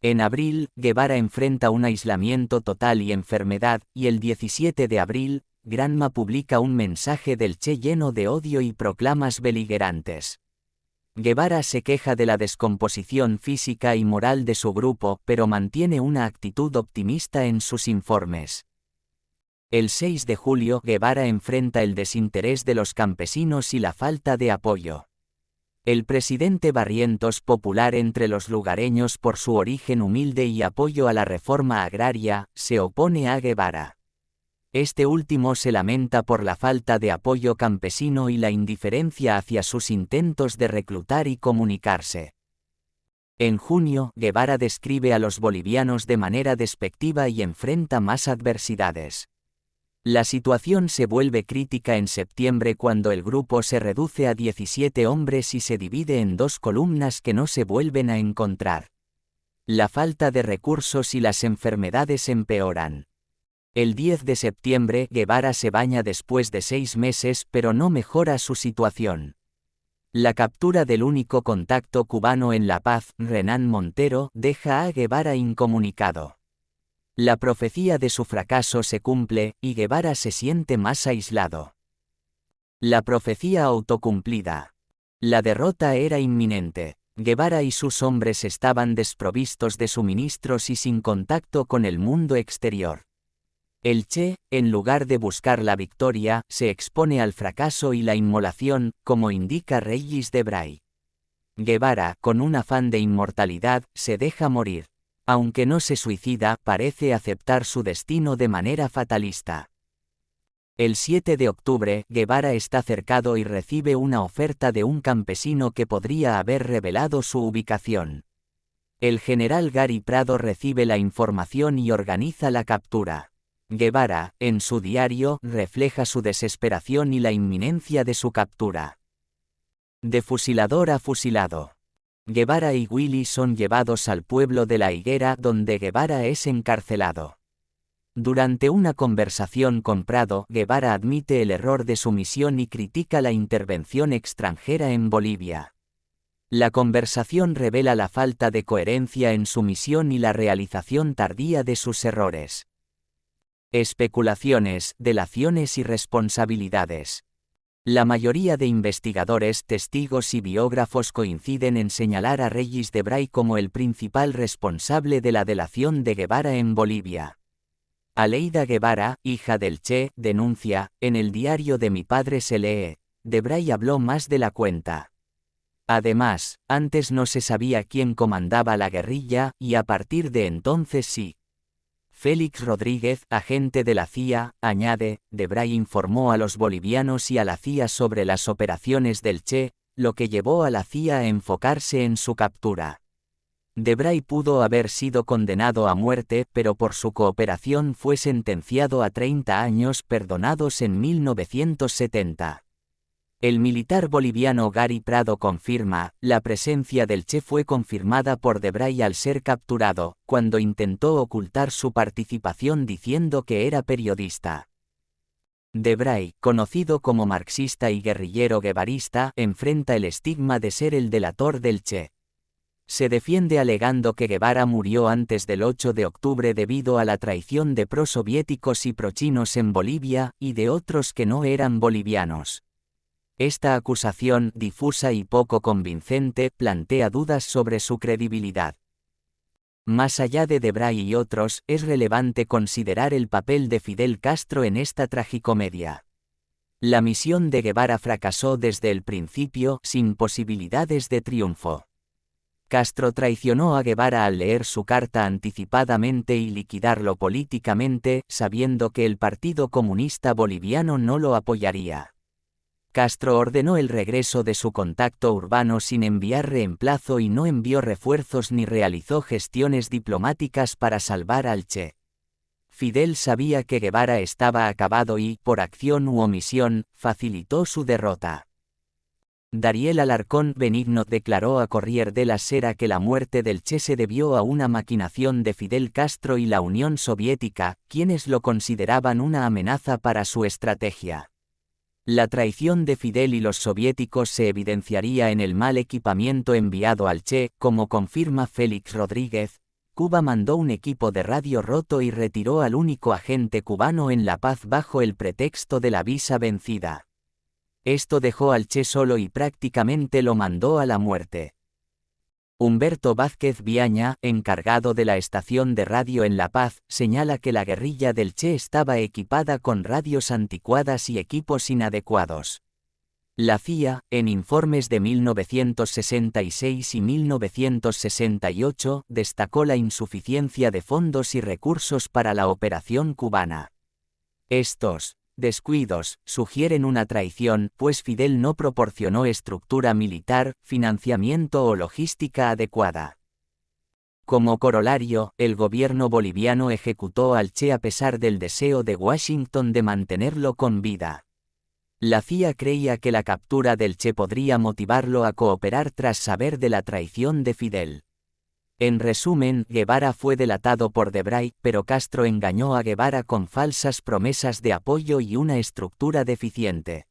En abril, Guevara enfrenta un aislamiento total y enfermedad, y el 17 de abril, Granma publica un mensaje del Che lleno de odio y proclamas beligerantes. Guevara se queja de la descomposición física y moral de su grupo, pero mantiene una actitud optimista en sus informes. El 6 de julio, Guevara enfrenta el desinterés de los campesinos y la falta de apoyo. El presidente Barrientos, popular entre los lugareños por su origen humilde y apoyo a la reforma agraria, se opone a Guevara. Este último se lamenta por la falta de apoyo campesino y la indiferencia hacia sus intentos de reclutar y comunicarse. En junio, Guevara describe a los bolivianos de manera despectiva y enfrenta más adversidades. La situación se vuelve crítica en septiembre cuando el grupo se reduce a 17 hombres y se divide en 2 columnas que no se vuelven a encontrar. La falta de recursos y las enfermedades empeoran. El 10 de septiembre, Guevara se baña después de 6 meses, pero no mejora su situación. La captura del único contacto cubano en La Paz, Renán Montero, deja a Guevara incomunicado. La profecía de su fracaso se cumple, y Guevara se siente más aislado. La profecía autocumplida. La derrota era inminente. Guevara y sus hombres estaban desprovistos de suministros y sin contacto con el mundo exterior. El Che, en lugar de buscar la victoria, se expone al fracaso y la inmolación, como indica Regis Debray. Guevara, con un afán de inmortalidad, se deja morir. Aunque no se suicida, parece aceptar su destino de manera fatalista. El 7 de octubre, Guevara está cercado y recibe una oferta de un campesino que podría haber revelado su ubicación. El general Gary Prado recibe la información y organiza la captura. Guevara, en su diario, refleja su desesperación y la inminencia de su captura. De fusilador a fusilado. Guevara y Willy son llevados al pueblo de La Higuera donde Guevara es encarcelado. Durante una conversación con Prado, Guevara admite el error de su misión y critica la intervención extranjera en Bolivia. La conversación revela la falta de coherencia en su misión y la realización tardía de sus errores. Especulaciones, delaciones y responsabilidades. La mayoría de investigadores, testigos y biógrafos coinciden en señalar a Regis Debray como el principal responsable de la delación de Guevara en Bolivia. Aleida Guevara, hija del Che, denuncia, en el diario de mi padre se lee, Debray habló más de la cuenta. Además, antes no se sabía quién comandaba la guerrilla, y a partir de entonces sí. Félix Rodríguez, agente de la CIA, añade, Debray informó a los bolivianos y a la CIA sobre las operaciones del Che, lo que llevó a la CIA a enfocarse en su captura. Debray pudo haber sido condenado a muerte, pero por su cooperación fue sentenciado a 30 años perdonados en 1970. El militar boliviano Gary Prado confirma, la presencia del Che fue confirmada por Debray al ser capturado, cuando intentó ocultar su participación diciendo que era periodista. Debray, conocido como marxista y guerrillero guevarista, enfrenta el estigma de ser el delator del Che. Se defiende alegando que Guevara murió antes del 8 de octubre debido a la traición de prosoviéticos y prochinos en Bolivia, y de otros que no eran bolivianos. Esta acusación, difusa y poco convincente, plantea dudas sobre su credibilidad. Más allá de Debray y otros, es relevante considerar el papel de Fidel Castro en esta tragicomedia. La misión de Guevara fracasó desde el principio, sin posibilidades de triunfo. Castro traicionó a Guevara al leer su carta anticipadamente y liquidarlo políticamente, sabiendo que el Partido Comunista Boliviano no lo apoyaría. Castro ordenó el regreso de su contacto urbano sin enviar reemplazo y no envió refuerzos ni realizó gestiones diplomáticas para salvar al Che. Fidel sabía que Guevara estaba acabado y, por acción u omisión, facilitó su derrota. Dariel Alarcón Benigno declaró a Corriere della Sera que la muerte del Che se debió a una maquinación de Fidel Castro y la Unión Soviética, quienes lo consideraban una amenaza para su estrategia. La traición de Fidel y los soviéticos se evidenciaría en el mal equipamiento enviado al Che, como confirma Félix Rodríguez. Cuba mandó un equipo de radio roto y retiró al único agente cubano en La Paz bajo el pretexto de la visa vencida. Esto dejó al Che solo y prácticamente lo mandó a la muerte. Humberto Vázquez Viaña, encargado de la estación de radio en La Paz, señala que la guerrilla del Che estaba equipada con radios anticuadas y equipos inadecuados. La CIA, en informes de 1966 y 1968, destacó la insuficiencia de fondos y recursos para la operación cubana. Estos descuidos sugieren una traición, pues Fidel no proporcionó estructura militar, financiamiento o logística adecuada. Como corolario, el gobierno boliviano ejecutó al Che a pesar del deseo de Washington de mantenerlo con vida. La CIA creía que la captura del Che podría motivarlo a cooperar tras saber de la traición de Fidel. En resumen, Guevara fue delatado por Debray, pero Castro engañó a Guevara con falsas promesas de apoyo y una estructura deficiente.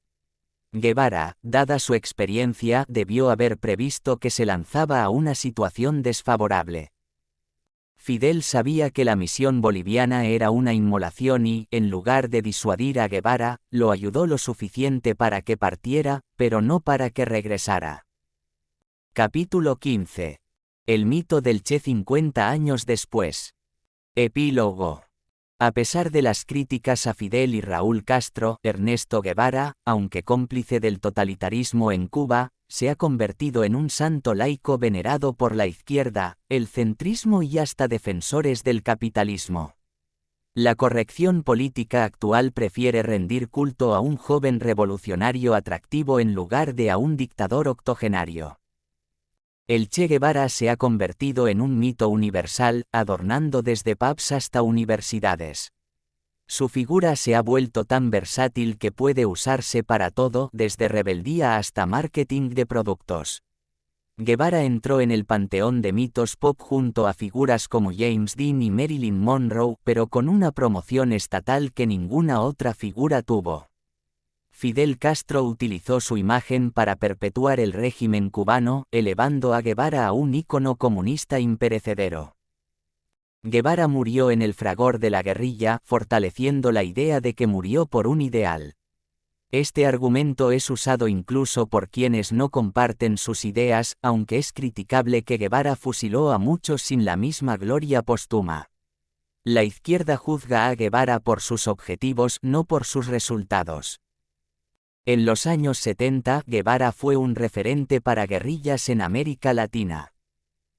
Guevara, dada su experiencia, debió haber previsto que se lanzaba a una situación desfavorable. Fidel sabía que la misión boliviana era una inmolación y, en lugar de disuadir a Guevara, lo ayudó lo suficiente para que partiera, pero no para que regresara. Capítulo 15. El mito del Che 50 años después. Epílogo. A pesar de las críticas a Fidel y Raúl Castro, Ernesto Guevara, aunque cómplice del totalitarismo en Cuba, se ha convertido en un santo laico venerado por la izquierda, el centrismo y hasta defensores del capitalismo. La corrección política actual prefiere rendir culto a un joven revolucionario atractivo en lugar de a un dictador octogenario. El Che Guevara se ha convertido en un mito universal, adornando desde pubs hasta universidades. Su figura se ha vuelto tan versátil que puede usarse para todo, desde rebeldía hasta marketing de productos. Guevara entró en el panteón de mitos pop junto a figuras como James Dean y Marilyn Monroe, pero con una promoción estatal que ninguna otra figura tuvo. Fidel Castro utilizó su imagen para perpetuar el régimen cubano, elevando a Guevara a un ícono comunista imperecedero. Guevara murió en el fragor de la guerrilla, fortaleciendo la idea de que murió por un ideal. Este argumento es usado incluso por quienes no comparten sus ideas, aunque es criticable que Guevara fusiló a muchos sin la misma gloria póstuma. La izquierda juzga a Guevara por sus objetivos, no por sus resultados. En los años 70, Guevara fue un referente para guerrillas en América Latina.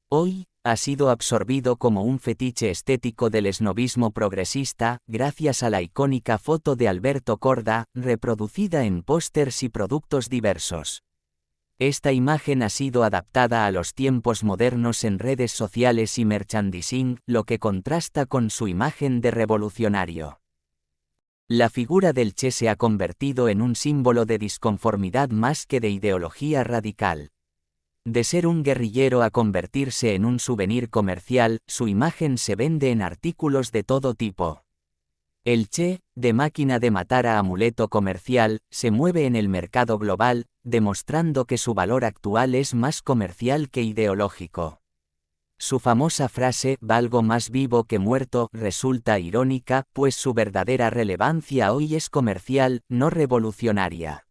Hoy, ha sido absorbido como un fetiche estético del esnovismo progresista, gracias a la icónica foto de Alberto Korda, reproducida en pósters y productos diversos. Esta imagen ha sido adaptada a los tiempos modernos en redes sociales y merchandising, lo que contrasta con su imagen de revolucionario. La figura del Che se ha convertido en un símbolo de disconformidad más que de ideología radical. De ser un guerrillero a convertirse en un souvenir comercial, su imagen se vende en artículos de todo tipo. El Che, de máquina de matar a amuleto comercial, se mueve en el mercado global, demostrando que su valor actual es más comercial que ideológico. Su famosa frase «valgo más vivo que muerto» resulta irónica, pues su verdadera relevancia hoy es comercial, no revolucionaria.